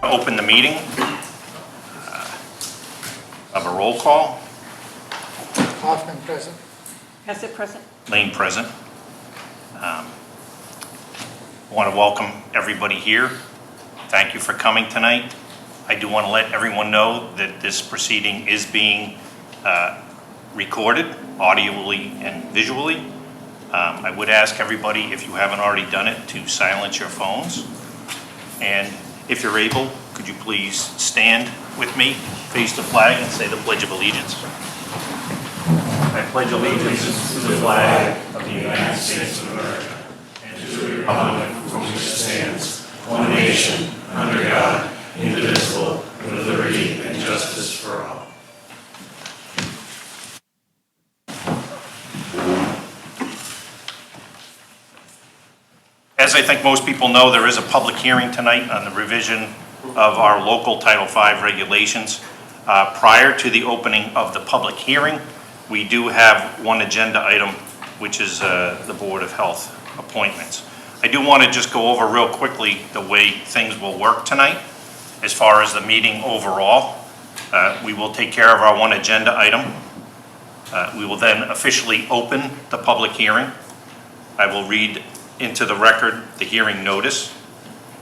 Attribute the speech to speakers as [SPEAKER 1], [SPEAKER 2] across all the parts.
[SPEAKER 1] Open the meeting. Of a roll call.
[SPEAKER 2] Hoffman present.
[SPEAKER 3] Hesse present.
[SPEAKER 1] Lane present. I want to welcome everybody here. Thank you for coming tonight. I do want to let everyone know that this proceeding is being recorded audibly and visually. I would ask everybody, if you haven't already done it, to silence your phones. And if you're able, could you please stand with me, face the flag, and say the Pledge of Allegiance. I pledge allegiance to the flag of the United States of America and to the republic for which it stands, one nation, under God, indivisible, with liberty and justice for all. As I think most people know, there is a public hearing tonight on the revision of our local Title V regulations. Prior to the opening of the public hearing, we do have one agenda item, which is the Board of Health appointments. I do want to just go over real quickly the way things will work tonight. As far as the meeting overall, we will take care of our one agenda item. We will then officially open the public hearing. I will read into the record the hearing notice.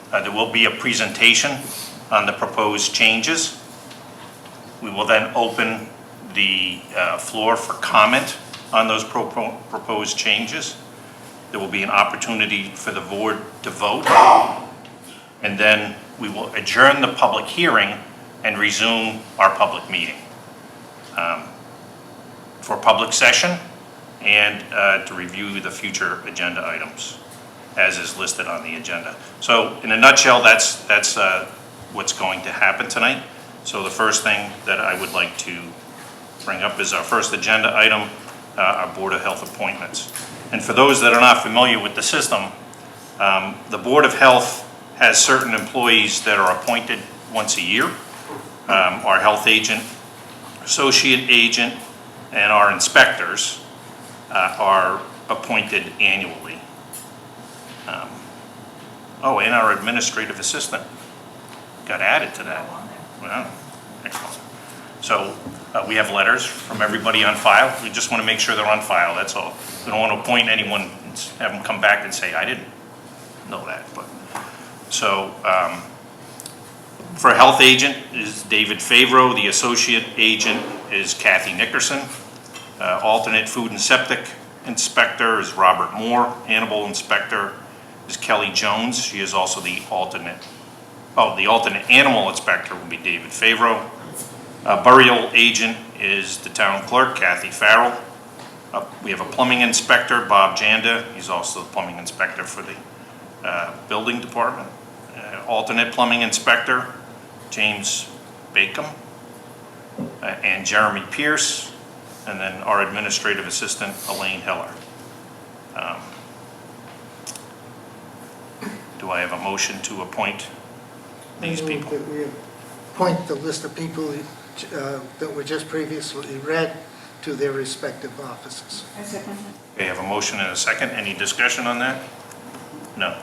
[SPEAKER 1] There will be a presentation on the proposed changes. We will then open the floor for comment on those proposed changes. There will be an opportunity for the board to vote, and then we will adjourn the public hearing and resume our public meeting for public session and to review the future agenda items as is listed on the agenda. So in a nutshell, that's what's going to happen tonight. So the first thing that I would like to bring up is our first agenda item, our Board of Health appointments. And for those that are not familiar with the system, the Board of Health has certain employees that are appointed once a year. Our health agent, associate agent, and our inspectors are appointed annually. And our administrative assistant got added to that. Wow, excellent. So we have letters from everybody on file. We just want to make sure they're on file, that's all. We don't want to appoint anyone and have them come back and say, I didn't know that. But so for health agent is David Favreau. The associate agent is Kathy Nickerson. Alternate food and septic inspector is Robert Moore. Animal inspector is Kelly Jones. She is also the alternate. The alternate animal inspector will be David Favreau. Burial agent is the town clerk, Kathy Farrell. We have a plumbing inspector, Bob Janda. He's also the plumbing inspector for the building department. Alternate plumbing inspector, James Bacon. And Jeremy Pierce. And then our administrative assistant, Elaine Heller. Do I have a motion to appoint these people?
[SPEAKER 2] That we appoint the list of people that were just previously read to their respective offices.
[SPEAKER 3] I second.
[SPEAKER 1] Okay, I have a motion and a second. Any discussion on that? No.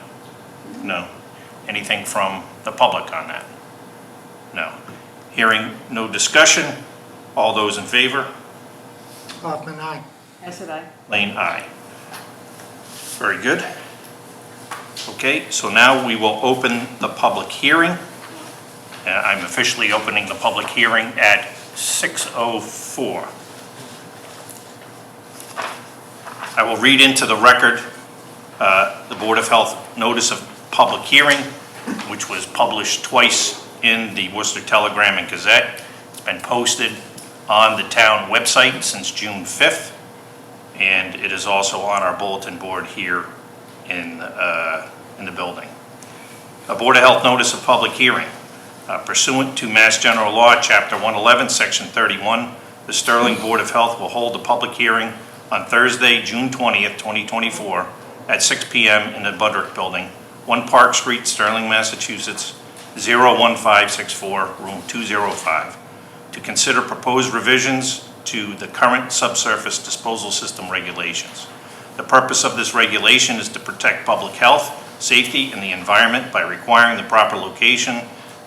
[SPEAKER 1] No. Anything from the public on that? No. Hearing no discussion, all those in favor?
[SPEAKER 2] Hoffman, aye.
[SPEAKER 3] Hesse, aye.
[SPEAKER 1] Lane, aye. Very good. Okay, so now we will open the public hearing. I'm officially opening the public hearing at 6:04. I will read into the record the Board of Health notice of public hearing, which was published twice in the Worcester Telegram and Gazette. It's been posted on the town website since June 5th, and it is also on our bulletin board here in the building. A Board of Health notice of public hearing. Pursuant to Mass General Law, Chapter 111, Section 31, the Sterling Board of Health will hold a public hearing on Thursday, June 20th, 2024 at 6 p.m. in the Budrick Building, 1 Park Street, Sterling, Massachusetts, 01564, room 205, to consider proposed revisions to the current subsurface disposal system regulations. The purpose of this regulation is to protect public health, safety, and the environment by requiring the proper location,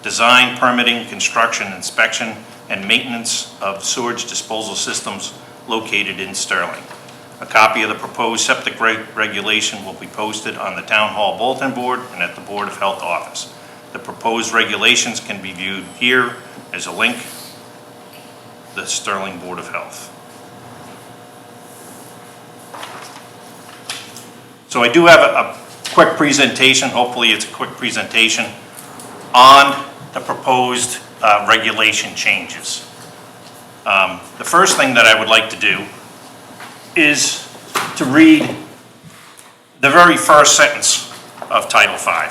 [SPEAKER 1] design, permitting, construction, inspection, and maintenance of sewage disposal systems located in Sterling. A copy of the proposed septic regulation will be posted on the Town Hall Bulletin Board and at the Board of Health office. The proposed regulations can be viewed here as a link, the Sterling Board of Health. So I do have a quick presentation, hopefully it's a quick presentation, on the proposed regulation changes. The first thing that I would like to do is to read the very first sentence of Title V,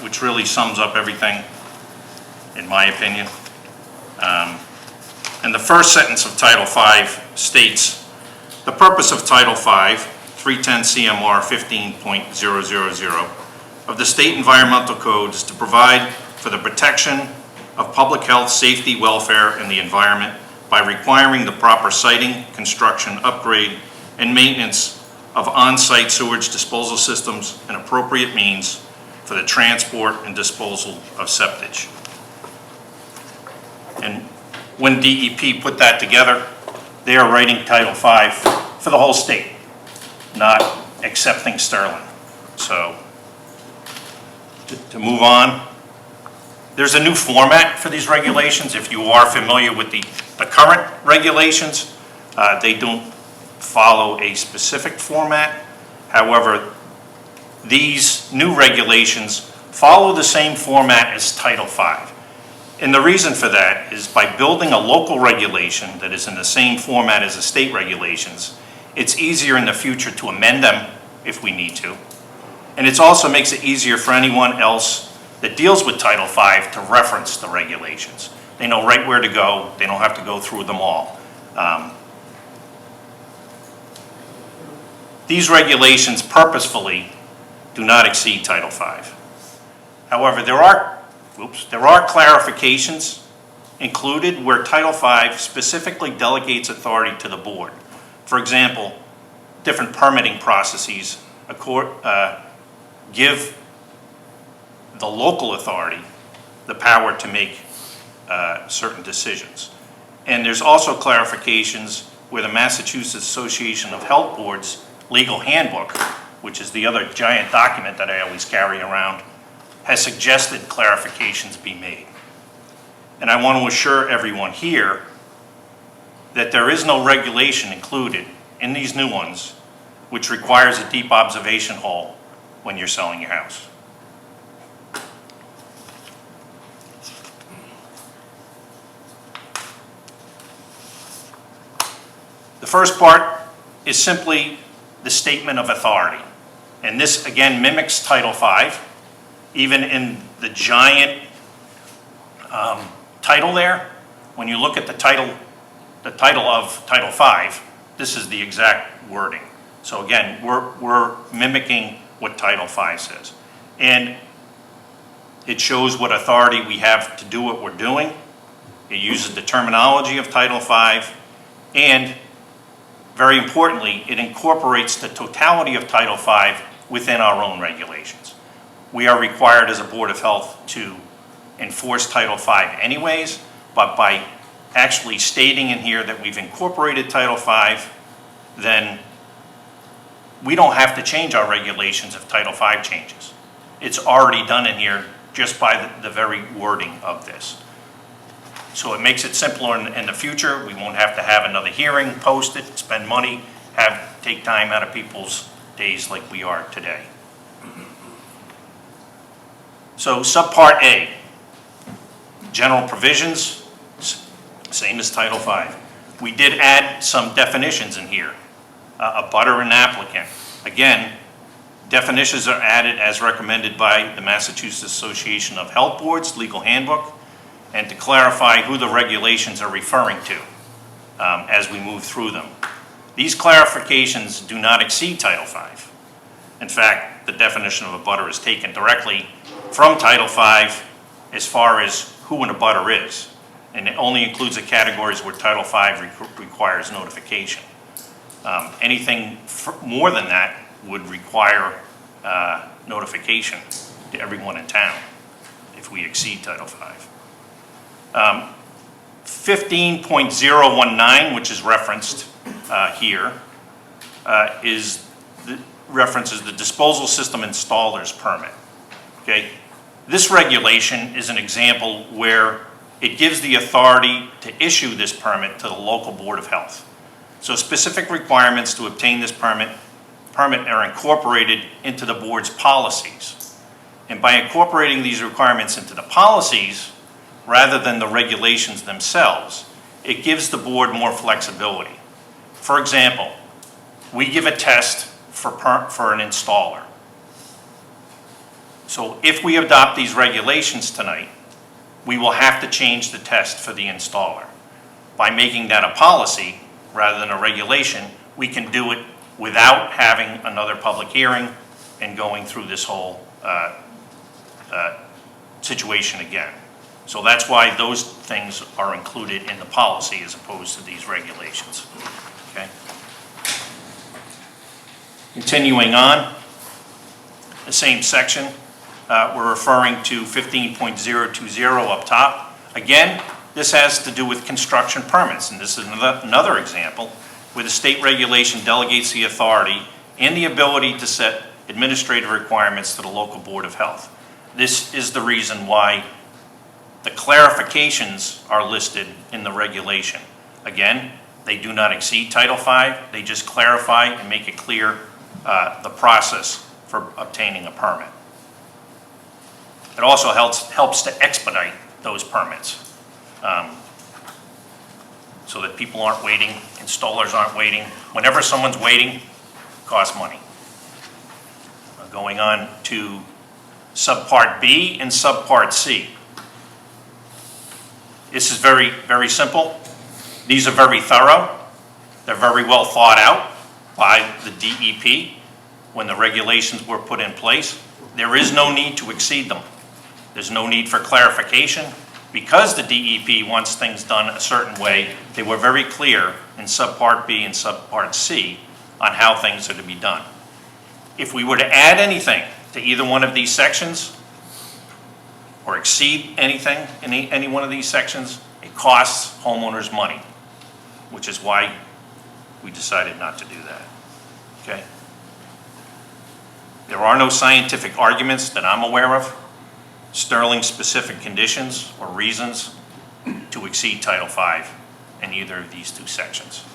[SPEAKER 1] which really sums up everything, in my opinion. And the first sentence of Title V states, the purpose of Title V, 310 CMR 15.000 of the State Environmental Code is to provide for the protection of public health, safety, welfare, and the environment by requiring the proper siting, construction, upgrade, and maintenance of on-site sewage disposal systems and appropriate means for the transport and disposal of septage. And when DEP put that together, they are writing Title V for the whole state, not accepting Sterling. So, to move on, there's a new format for these regulations. If you are familiar with the current regulations, they don't follow a specific format. However, these new regulations follow the same format as Title V. And the reason for that is by building a local regulation that is in the same format as the state regulations, it's easier in the future to amend them if we need to. And it also makes it easier for anyone else that deals with Title V to reference the regulations. They know right where to go. They don't have to go through them all. These regulations purposefully do not exceed Title V. However, there are clarifications included where Title V specifically delegates authority to the board. For example, different permitting processes give the local authority the power to make certain decisions. And there's also clarifications where the Massachusetts Association of Health Boards legal handbook, which is the other giant document that I always carry around, has suggested clarifications be made. And I want to assure everyone here that there is no regulation included in these new ones which requires a deep observation hole when you're selling your house. The first part is simply the statement of authority. And this, again, mimics Title V. Even in the giant title there, when you look at the title of Title V, this is the exact wording. So again, we're mimicking what Title V says. And it shows what authority we have to do what we're doing. It uses the terminology of Title V, and very importantly, it incorporates the totality of Title V within our own regulations. We are required as a Board of Health to enforce Title V anyways, but by actually stating in here that we've incorporated Title V, then we don't have to change our regulations if Title V changes. It's already done in here just by the very wording of this. So it makes it simpler in the future. We won't have to have another hearing, post it, spend money, take time out of people's days like we are today. So subpart A, general provisions, same as Title V. We did add some definitions in here. A butter and applicant. Again, definitions are added as recommended by the Massachusetts Association of Health Boards legal handbook, and to clarify who the regulations are referring to as we move through them. These clarifications do not exceed Title V. In fact, the definition of a butter is taken directly from Title V as far as who an abutter is, and it only includes the categories where Title V requires notification. Anything more than that would require notification to everyone in town. if we exceed Title V. 15.019, which is referenced here, references the disposal system installer's permit. Okay? This regulation is an example where it gives the authority to issue this permit to the local Board of Health. So specific requirements to obtain this permit are incorporated into the board's policies. And by incorporating these requirements into the policies, rather than the regulations themselves, it gives the board more flexibility. For example, we give a test for an installer. So if we adopt these regulations tonight, we will have to change the test for the installer. By making that a policy rather than a regulation, we can do it without having another public hearing and going through this whole situation again. So that's why those things are included in the policy as opposed to these regulations. Okay? Continuing on, the same section, we're referring to 15.020 up top. Again, this has to do with construction permits, and this is another example where the state regulation delegates the authority and the ability to set administrative requirements to the local Board of Health. This is the reason why the clarifications are listed in the regulation. Again, they do not exceed Title V. They just clarify and make it clear the process for obtaining a permit. It also helps to expedite those permits so that people aren't waiting, installers aren't waiting. Whenever someone's waiting, it costs money. Going on to Subpart B and Subpart C. This is very, very simple. These are very thorough. They're very well thought out by the DEP when the regulations were put in place. There is no need to exceed them. There's no need for clarification. Because the DEP wants things done a certain way, they were very clear in Subpart B and Subpart C on how things are to be done. If we were to add anything to either one of these sections, or exceed anything in any one of these sections, it costs homeowners money, which is why we decided not to do that. Okay? There are no scientific arguments that I'm aware of, Sterling-specific conditions or reasons to exceed Title V in either of these two sections.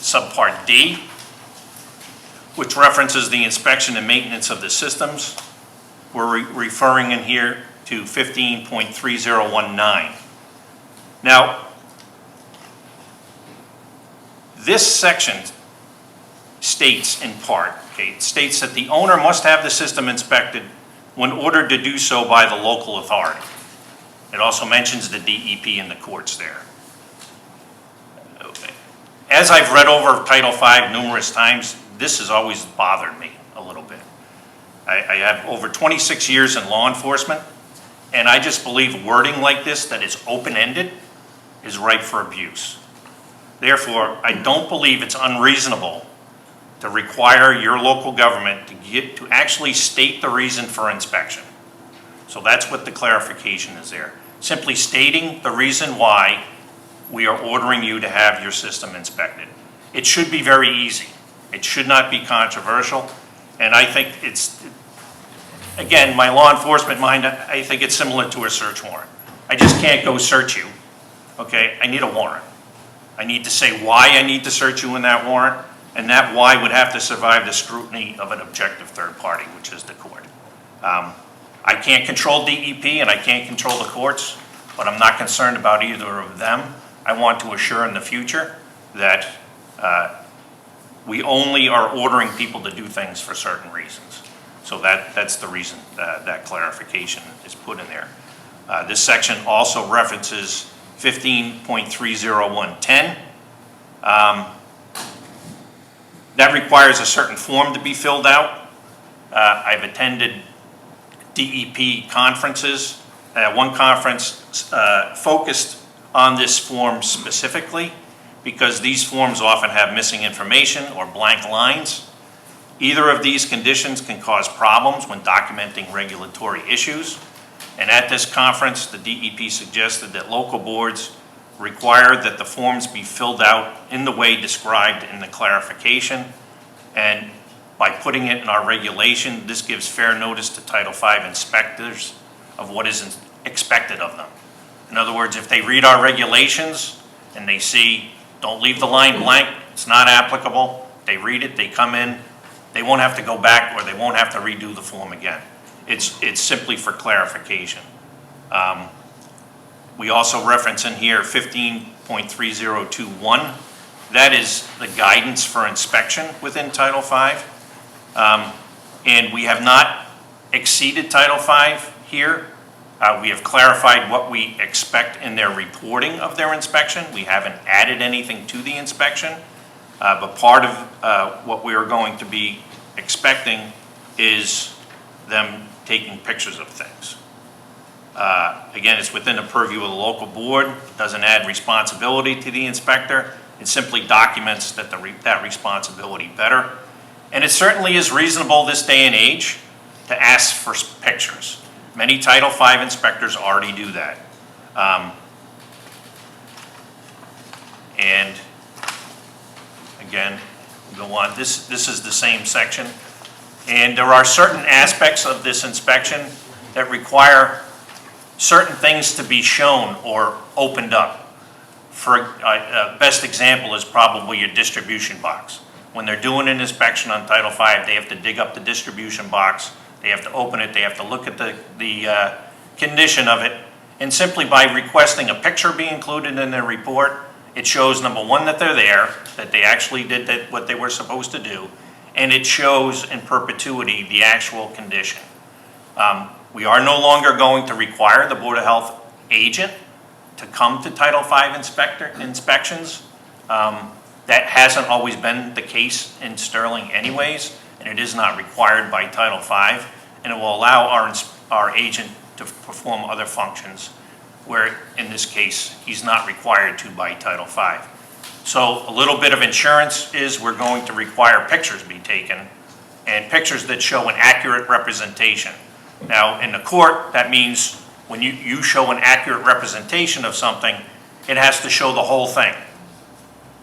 [SPEAKER 1] Subpart D, which references the inspection and maintenance of the systems. We're referring in here to 15.3019. Now, this section states in part, okay, it states that the owner must have the system inspected when ordered to do so by the local authority. It also mentions the DEP and the courts there. Okay. As I've read over Title V numerous times, this has always bothered me a little bit. I have over 26 years in law enforcement, and I just believe wording like this that is open-ended is ripe for abuse. Therefore, I don't believe it's unreasonable to require your local government to actually state the reason for inspection. So that's what the clarification is there. Simply stating the reason why we are ordering you to have your system inspected. It should be very easy. It should not be controversial. And I think it's, again, my law enforcement mind, I think it's similar to a search warrant. I just can't go search you, okay? I need a warrant. I need to say why I need to search you in that warrant, and that why would have to survive the scrutiny of an objective third party, which is the court. I can't control DEP and I can't control the courts, but I'm not concerned about either of them. I want to assure in the future that we only are ordering people to do things for certain reasons. So that's the reason that clarification is put in there. This section also references 15.30110. That requires a certain form to be filled out. I've attended DEP conferences. One conference focused on this form specifically because these forms often have missing information or blank lines. Either of these conditions can cause problems when documenting regulatory issues. And at this conference, the DEP suggested that local boards require that the forms be filled out in the way described in the clarification. And by putting it in our regulation, this gives fair notice to Title V inspectors of what is expected of them. In other words, if they read our regulations and they see, don't leave the line blank, it's not applicable, they read it, they come in, they won't have to go back or they won't have to redo the form again. It's simply for clarification. We also reference in here 15.3021. That is the guidance for inspection within Title V. And we have not exceeded Title V here. We have clarified what we expect in their reporting of their inspection. We haven't added anything to the inspection. But part of what we are going to be expecting is them taking pictures of things. Again, it's within the purview of the local board, doesn't add responsibility to the inspector. It simply documents that that responsibility better. And it certainly is reasonable this day and age to ask for pictures. Many Title V inspectors already do that. And again, go on. This is the same section. And there are certain aspects of this inspection that require certain things to be shown or opened up. For a best example is probably your distribution box. When they're doing an inspection on Title V, they have to dig up the distribution box, they have to open it, they have to look at the condition of it, and simply by requesting a picture be included in their report, it shows, number one, that they're there, that they actually did what they were supposed to do, and it shows in perpetuity the actual condition. We are no longer going to require the Board of Health agent to come to Title V inspections. That hasn't always been the case in Sterling anyways, and it is not required by Title V, and it will allow our agent to perform other functions where, in this case, he's not required to by Title V. So a little bit of insurance is we're going to require pictures be taken, and pictures that show an accurate representation. Now, in the court, that means when you show an accurate representation of something, it has to show the whole thing.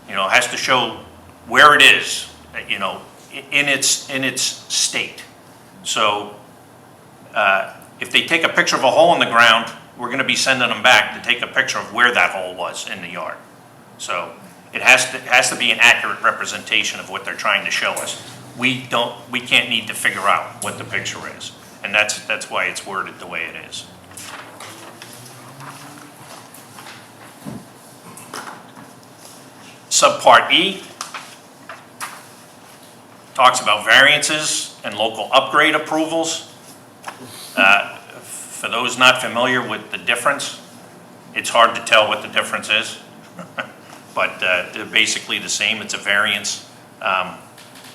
[SPEAKER 1] You know, it has to show where it is, you know, in its state. So if they take a picture of a hole in the ground, we're going to be sending them back to take a picture of where that hole was in the yard. So it has to be an accurate representation of what they're trying to show us. We can't need to figure out what the picture is, and that's why it's worded the way it is. Subpart E talks about variances and local upgrade approvals. For those not familiar with the difference, it's hard to tell what the difference is, but they're basically the same. It's a variance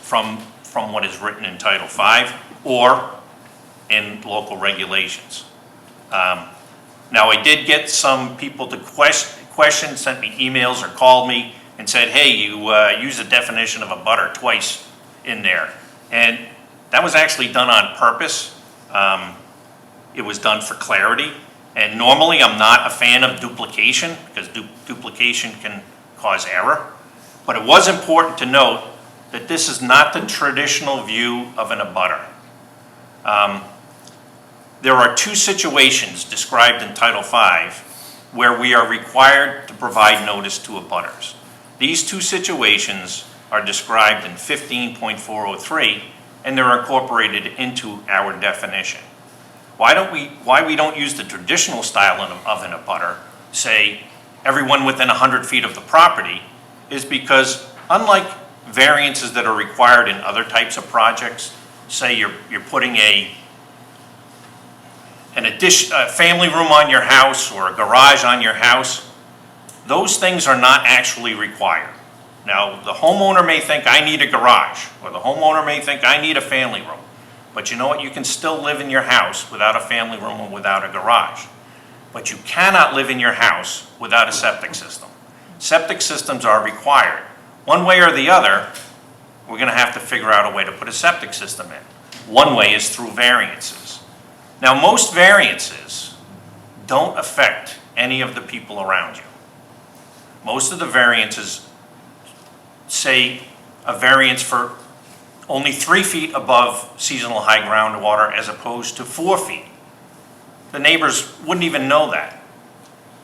[SPEAKER 1] from what is written in Title V or in local regulations. Now, I did get some people to question, sent me emails or called me and said, hey, you used the definition of a butter twice in there. And that was actually done on purpose. It was done for clarity. And normally I'm not a fan of duplication because duplication can cause error. But it was important to note that this is not the traditional view of an abutter. There are two situations described in Title V where we are required to provide notice to abutters. These two situations are described in 15.403 and they're incorporated into our definition. Why we don't use the traditional style of an abutter, say everyone within 100 feet of the property, is because unlike variances that are required in other types of projects, say you're putting a family room on your house or a garage on your house, those things are not actually required. Now, the homeowner may think I need a garage, or the homeowner may think I need a family room. But you know what? You can still live in your house without a family room and without a garage. But you cannot live in your house without a septic system. Septic systems are required. One way or the other, we're gonna have to figure out a way to put a septic system in. One way is through variances. Now, most variances don't affect any of the people around you. Most of the variances say a variance for only 3 feet above seasonal high groundwater as opposed to 4 feet. The neighbors wouldn't even know that.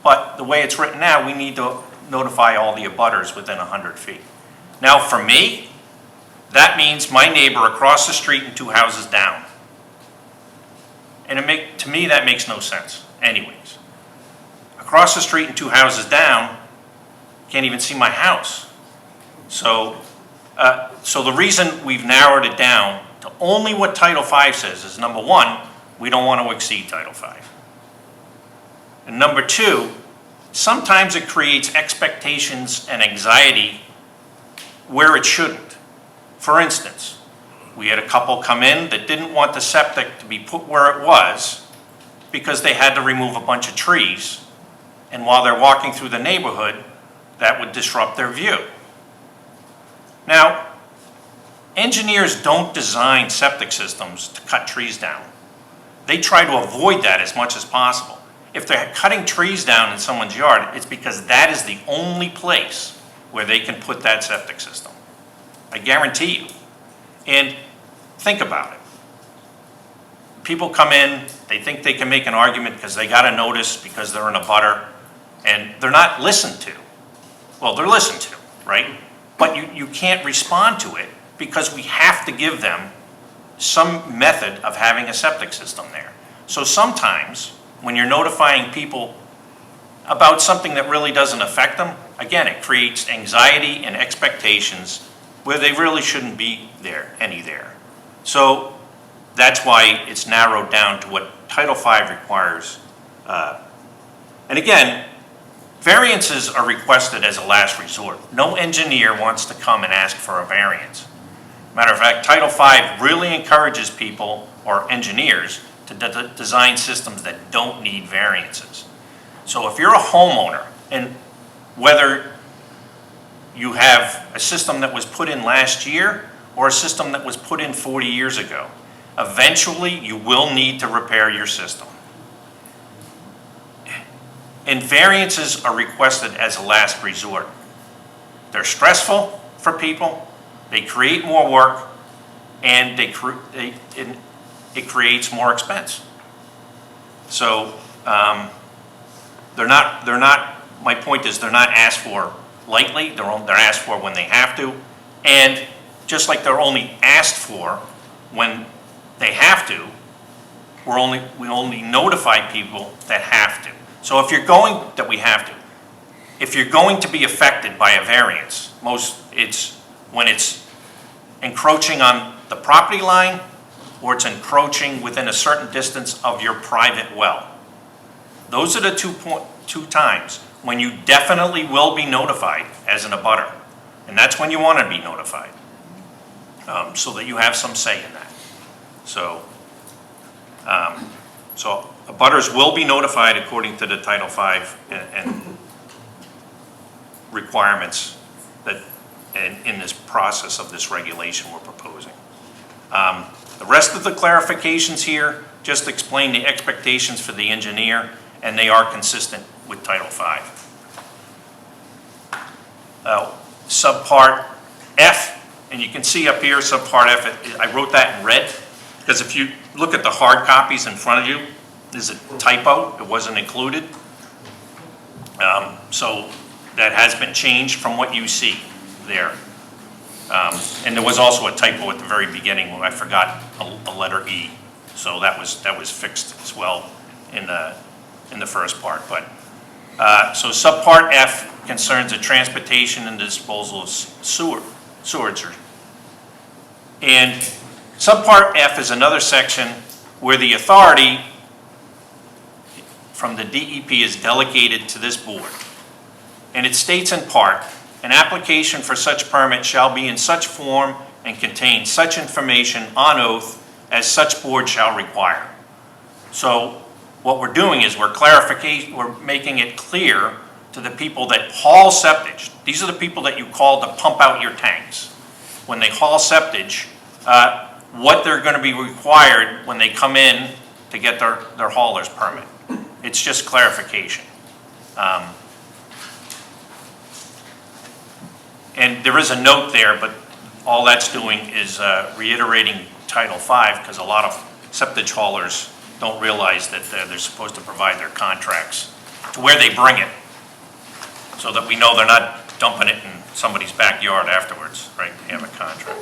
[SPEAKER 1] But the way it's written now, we need to notify all the abutters within 100 feet. Now, for me, that means my neighbor across the street and 2 houses down. And to me, that makes no sense anyways. Across the street and 2 houses down, can't even see my house. So the reason we've narrowed it down to only what Title V says is, number one, we don't want to exceed Title V. And number two, sometimes it creates expectations and anxiety where it shouldn't. For instance, we had a couple come in that didn't want the septic to be put where it was because they had to remove a bunch of trees. And while they're walking through the neighborhood, that would disrupt their view. Now, engineers don't design septic systems to cut trees down. They try to avoid that as much as possible. If they're cutting trees down in someone's yard, it's because that is the only place where they can put that septic system. I guarantee you. And think about it. People come in, they think they can make an argument because they got a notice because they're in a butter, and they're not listened to. Well, they're listened to, right? But you can't respond to it because we have to give them some method of having a septic system there. So sometimes when you're notifying people about something that really doesn't affect them, again, it creates anxiety and expectations where they really shouldn't be there. So that's why it's narrowed down to what Title V requires. And again, variances are requested as a last resort. No engineer wants to come and ask for a variance. Matter of fact, Title V really encourages people or engineers to design systems that don't need variances. So if you're a homeowner, and whether you have a system that was put in last year or a system that was put in 40 years ago, eventually you will need to repair your system. And variances are requested as a last resort. They're stressful for people, they create more work, and it creates more expense. So they're not, my point is they're not asked for lightly, they're asked for when they have to, and just like they're only asked for when they have to, we only notify people that have to. So if you're going to be affected by a variance, it's when it's encroaching on the property line or it's encroaching within a certain distance of your private well. Those are the two times when you definitely will be notified as an abutter. And that's when you want to be notified, so that you have some say in that. So abutters will be notified according to the Title V and requirements that in this process of this regulation we're proposing. The rest of the clarifications here just explain the expectations for the engineer, and they are consistent with Title V. Subpart F, and you can see up here subpart F, I wrote that in red because if you look at the hard copies in front of you, there's a typo, it wasn't included. So that has been changed from what you see there. And there was also a typo at the very beginning when I forgot a letter E. So that was fixed as well in the first part. But so subpart F concerns the transportation and disposal of sewage. And subpart F is another section where the authority from the DEP is delegated to this board. And it states in part, an application for such permit shall be in such form and contain such information on oath as such board shall require. So what we're doing is we're making it clear to the people that haul septic. These are the people that you call to pump out your tanks. when they haul septage, what they're going to be required when they come in to get their hauler's permit. It's just clarification. And there is a note there, but all that's doing is reiterating Title V, because a lot of septage haulers don't realize that they're supposed to provide their contracts to where they bring it, so that we know they're not dumping it in somebody's backyard afterwards, right? They have a contract.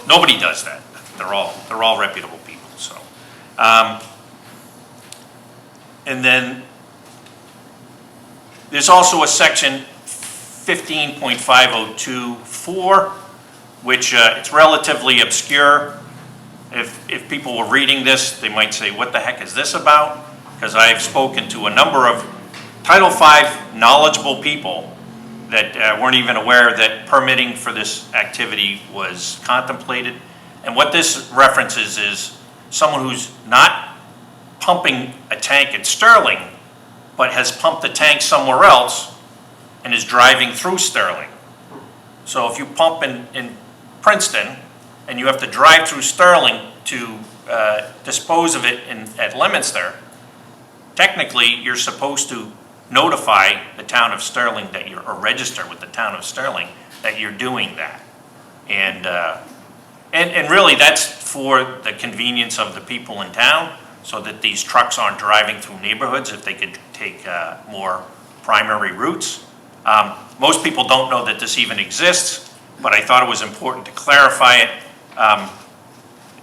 [SPEAKER 1] Nobody does that. They're all reputable people, so. And then there's also a section 15.5024, which it's relatively obscure. If people were reading this, they might say, what the heck is this about? Because I've spoken to a number of Title V knowledgeable people that weren't even aware that permitting for this activity was contemplated. And what this references is someone who's not pumping a tank at Sterling, but has pumped the tank somewhere else and is driving through Sterling. So if you pump in Princeton and you have to drive through Sterling to dispose of it at Leominster, technically you're supposed to notify the town of Sterling that or register with the town of Sterling that you're doing that. And really that's for the convenience of the people in town, so that these trucks aren't driving through neighborhoods if they could take more primary routes. Most people don't know that this even exists, but I thought it was important to clarify it,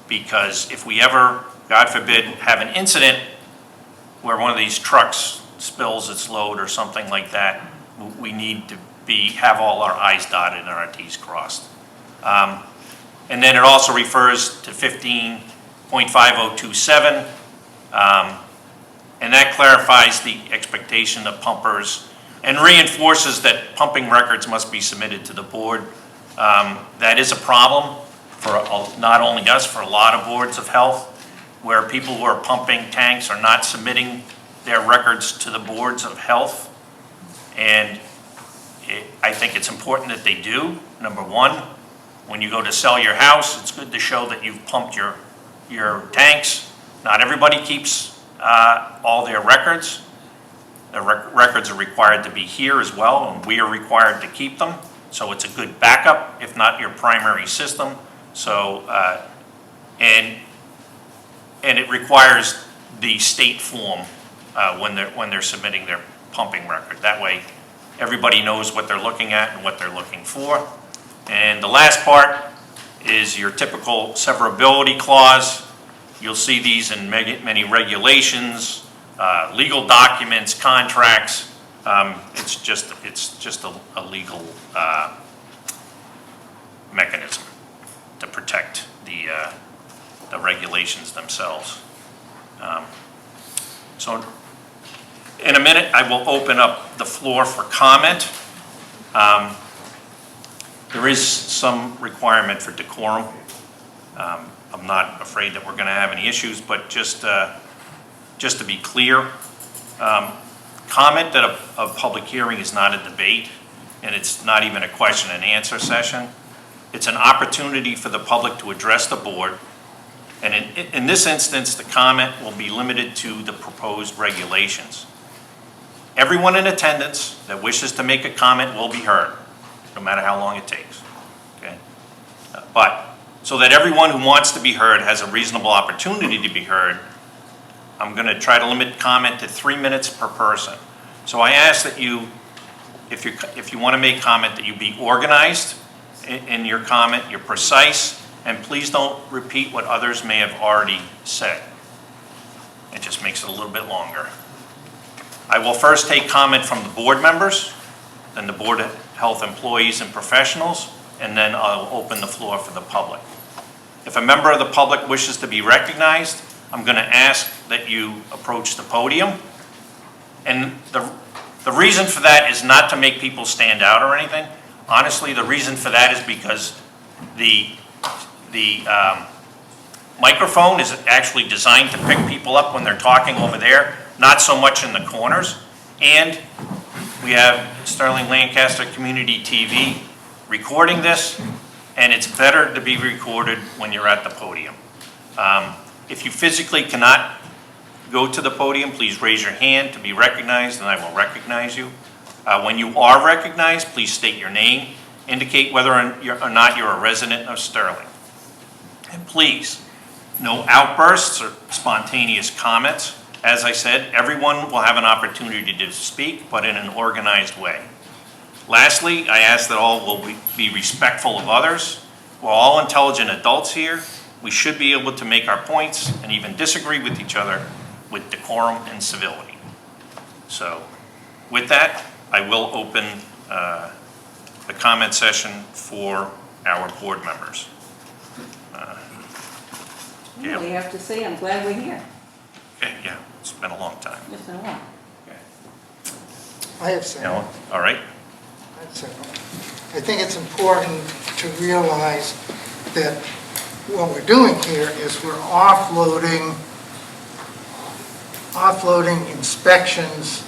[SPEAKER 1] because if we ever, God forbid, have an incident where one of these trucks spills its load or something like that, we need to have all our I's dotted and our T's crossed. And then it also refers to 15.5027, and that clarifies the expectation of pumpers and reinforces that pumping records must be submitted to the board. That is a problem for not only us, for a lot of boards of health, where people who are pumping tanks are not submitting their records to the boards of health. And I think it's important that they do. Number one, when you go to sell your house, it's good to show that you've pumped your tanks. Not everybody keeps all their records. The records are required to be here as well, and we are required to keep them. So it's a good backup, if not your primary system. So, and it requires the state form when they're submitting their pumping record. That way, everybody knows what they're looking at and what they're looking for. And the last part is your typical severability clause. You'll see these in many regulations, legal documents, contracts. It's just a legal mechanism to protect the regulations themselves. So in a minute, I will open up the floor for comment. There is some requirement for decorum. I'm not afraid that we're going to have any issues, but just to be clear, comment at a public hearing is not a debate, and it's not even a question and answer session. It's an opportunity for the public to address the board, and in this instance, the comment will be limited to the proposed regulations. Everyone in attendance that wishes to make a comment will be heard, no matter how long it takes, okay? But so that everyone who wants to be heard has a reasonable opportunity to be heard, I'm going to try to limit comment to 3 minutes per person. So I ask that you, if you want to make comment, that you be organized in your comment, you're precise, and please don't repeat what others may have already said. It just makes it a little bit longer. I will first take comment from the board members, then the Board of Health employees and professionals, and then I'll open the floor for the public. If a member of the public wishes to be recognized, I'm going to ask that you approach the podium. And the reason for that is not to make people stand out or anything. Honestly, the reason for that is because the microphone is actually designed to pick people up when they're talking over there, not so much in the corners. And we have Sterling-Lancaster Community TV recording this, and it's better to be recorded when you're at the podium. If you physically cannot go to the podium, please raise your hand to be recognized, and I will recognize you. When you are recognized, please state your name, indicate whether or not you're a resident of Sterling. And please, no outbursts or spontaneous comments. As I said, everyone will have an opportunity to speak, but in an organized way. Lastly, I ask that all will be respectful of others. We're all intelligent adults here. We should be able to make our points and even disagree with each other with decorum and civility. So with that, I will open the comment session for our board members.
[SPEAKER 3] I really have to say, I'm glad we're here.
[SPEAKER 1] Okay, yeah, it's been a long time.
[SPEAKER 3] Just a while.
[SPEAKER 1] Okay.
[SPEAKER 2] I have said.
[SPEAKER 1] Ellen, all right?
[SPEAKER 2] I think it's important to realize that what we're doing here is we're offloading inspections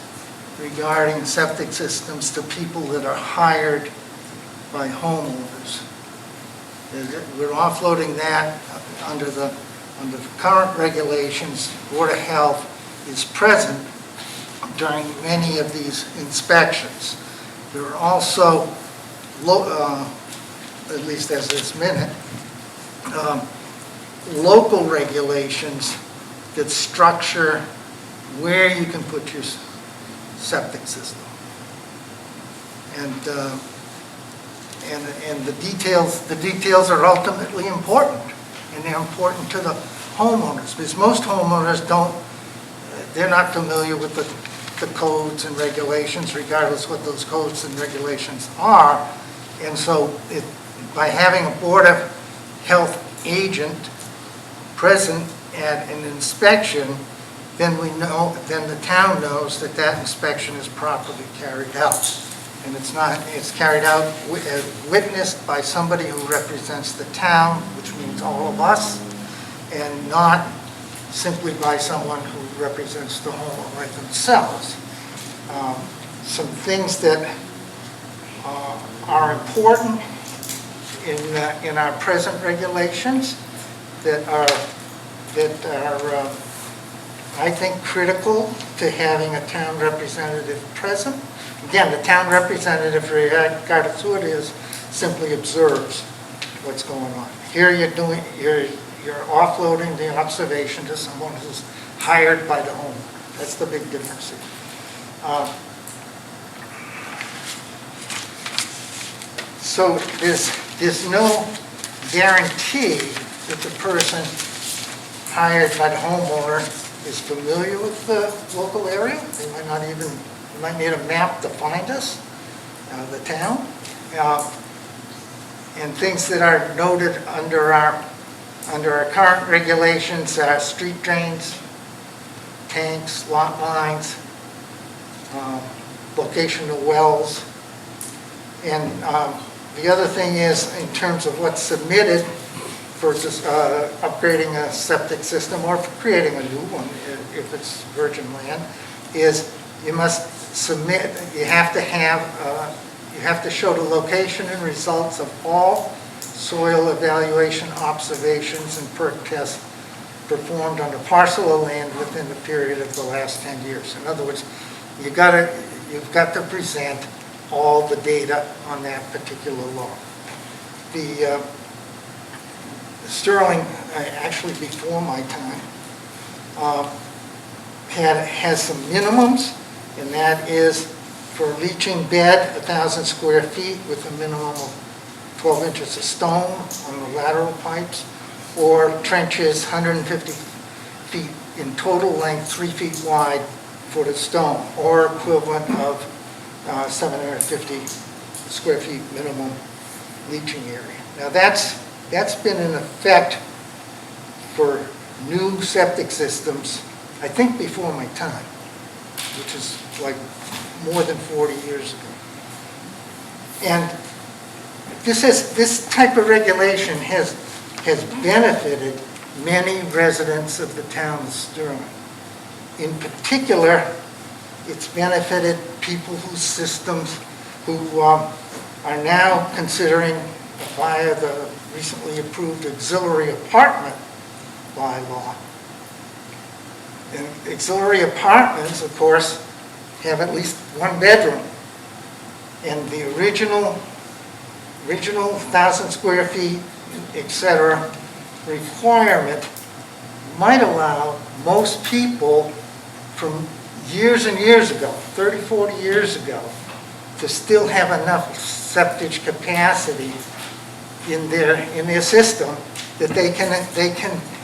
[SPEAKER 2] regarding septic systems to people that are hired by homeowners. We're offloading that under the current regulations. Board of Health is present during many of these inspections. There are also, at least as this minute, local regulations that structure where you can put your septic system. And the details are ultimately important, and they're important to the homeowners, because most homeowners they're not familiar with the codes and regulations, regardless what those codes and regulations are. And so by having a Board of Health agent present at an inspection, then the town knows that that inspection is properly carried out. And it's carried out, witnessed by somebody who represents the town, which means all of us, and not simply by someone who represents the homeowner themselves. Some things that are important in our present regulations that are I think critical to having a town representative present. Again, the town representative, regardless who it is, simply observes what's going on. Here you're offloading the observation to someone who's hired by the homeowner. That's the big difference here. So there's no guarantee that the person hired by the homeowner is familiar with the local area. They might need a map to find us, the town. And things that are noted under our current regulations are street drains, tanks, lot lines, location of wells. And the other thing is, in terms of what's submitted for just upgrading a septic system or for creating a new one, if it's virgin land, is you must submit, you have to show the location and results of all soil evaluation observations and perk tests performed on a parcel of land within the period of the last 10 years. In other words, you've got to present all the data on that particular lot. The Sterling, actually before my time, has some minimums, and that is for leaching bed, 1,000 square feet with a minimum of 12 inches of stone on the lateral pipes, or trenches 150 feet in total length, 3 feet wide for the stone, or equivalent of 750 square feet minimum leaching area. Now that's been in effect for new septic systems, I think before my time, which is like more than 40 years ago. And this type of regulation has benefited many residents of the town of Sterling. In particular, it's benefited people whose systems who are now considering a via the recently approved auxiliary apartment bylaw. And auxiliary apartments, of course, have at least one bedroom. And the original 1,000 square feet, et cetera, requirement might allow most people from years and years ago, 30, 40 years ago, to still have enough septic capacity in their system that they can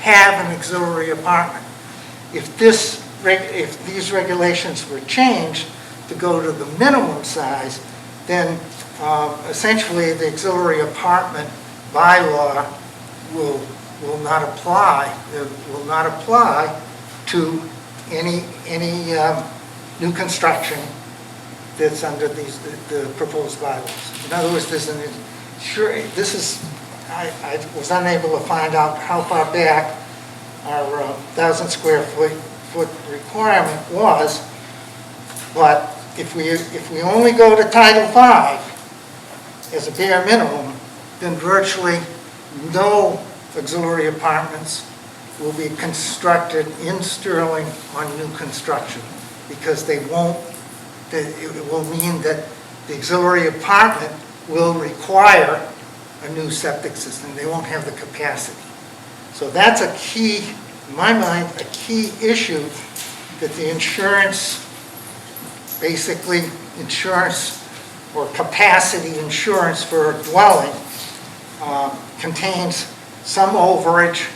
[SPEAKER 2] have an auxiliary apartment. If these regulations were changed to go to the minimum size, then essentially the auxiliary apartment bylaw will not apply. It will not apply to any new construction that's under the proposed bylaws. In other words, I was unable to find out how far back our 1,000 square foot requirement was, but if we only go to Title V as a bare minimum, then virtually no auxiliary apartments will be constructed in Sterling on new construction, because it will mean that the auxiliary apartment will require a new septic system. They won't have the capacity. So that's a key, in my mind, a key issue that the insurance, basically insurance or capacity insurance for a dwelling contains some overage,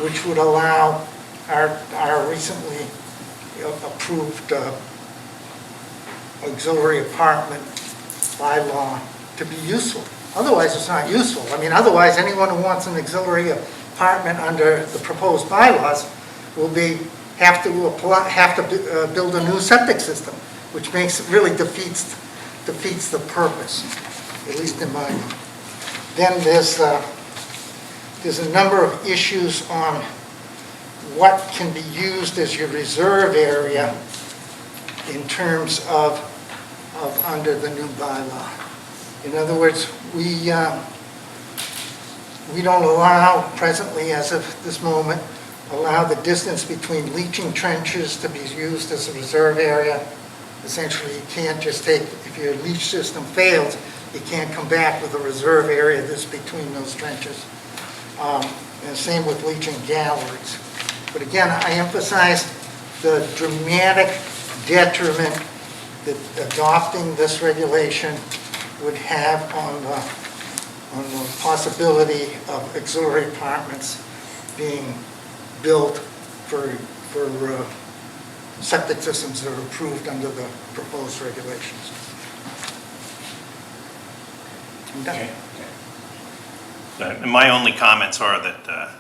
[SPEAKER 2] which would allow our recently approved auxiliary apartment bylaw to be useful. Otherwise, it's not useful. I mean, otherwise, anyone who wants an auxiliary apartment under the proposed bylaws will have to build a new septic system, which really defeats the purpose, at least in my mind. Then there's a number of issues on what can be used as your reserve area in terms of under the new bylaw. In other words, we don't allow presently, as of this moment, allow the distance between leaching trenches to be used as a reserve area. Essentially, you can't just take, if your leach system fails, you can't come back with a reserve area that's between those trenches. And same with leaching galleries. But again, I emphasize the dramatic detriment that adopting this regulation would have on the possibility of auxiliary apartments being built for septic systems that are approved under the proposed regulations. I'm done.
[SPEAKER 1] Okay. My only comments are that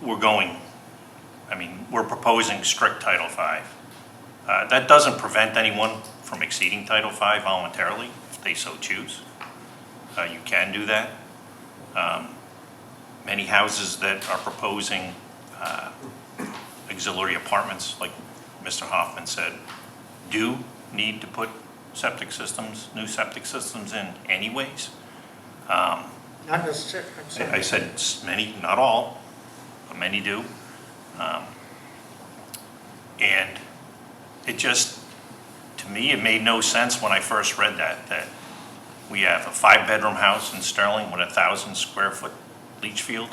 [SPEAKER 1] we're proposing strict Title V. That doesn't prevent anyone from exceeding Title V voluntarily, if they so choose. You can do that. Many houses that are proposing auxiliary apartments, like Mr. Hoffman said, do need to put new septic systems in anyways.
[SPEAKER 2] Not necessarily.
[SPEAKER 1] I said many, not all, but many do. And it just, to me, it made no sense when I first read that we have a 5-bedroom house in Sterling with 1,000 square foot leach field,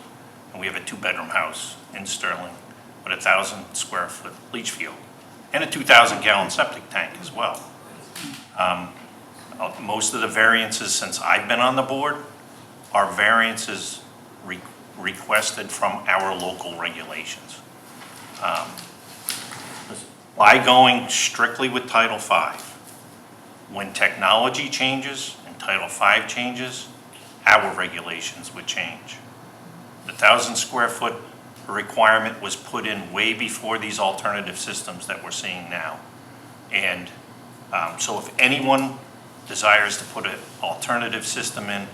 [SPEAKER 1] and we have a 2-bedroom house in Sterling with 1,000 square foot leach field, and a 2,000 gallon septic tank as well. Most of the variances since I've been on the board are variances requested from our local regulations. By going strictly with Title V, when technology changes and Title V changes, our regulations would change. The 1,000 square foot requirement was put in way before these alternative systems that we're seeing now. And so if anyone desires to put an alternative system in,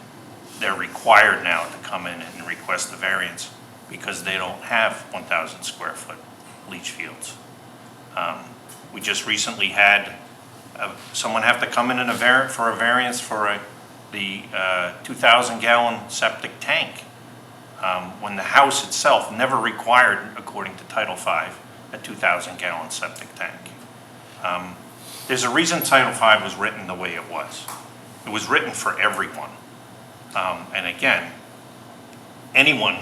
[SPEAKER 1] they're required now to come in and request the variance because they don't have 1,000 square foot leach fields. We just recently had someone have to come in for a variance for a the 2,000-gallon septic tank, when the house itself never required, according to Title V, a 2,000-gallon septic tank. There's a reason Title V was written the way it was. It was written for everyone. And again, anyone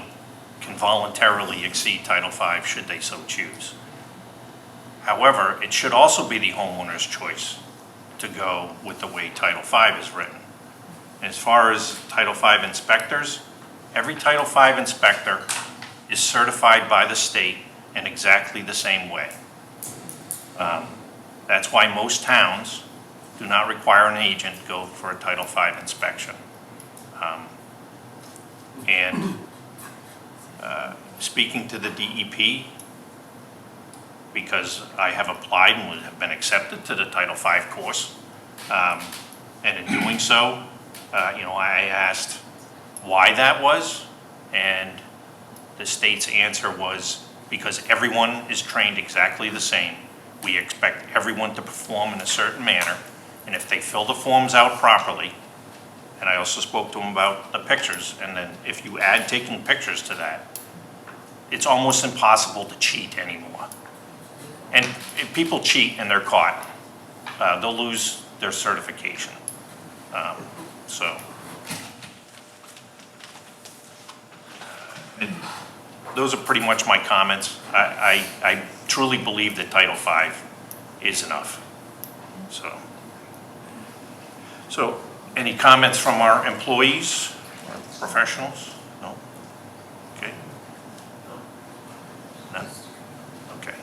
[SPEAKER 1] can voluntarily exceed Title V should they so choose. However, it should also be the homeowner's choice to go with the way Title V is written. As far as Title V inspectors, every Title V inspector is certified by the state in exactly the same way. That's why most towns do not require an agent to go for a Title V inspection. Speaking to the DEP, because I have applied and would have been accepted to the Title V course, and in doing so, I asked why that was, and the state's answer was because everyone is trained exactly the same. We expect everyone to perform in a certain manner, and if they fill the forms out properly, and I also spoke to them about the pictures, and then if you add taking pictures to that, it's almost impossible to cheat anymore. And if people cheat and they're caught, they'll lose their certification. Those are pretty much my comments. I truly believe that Title V is enough. So any comments from our employees or professionals? No? Okay. None? Okay.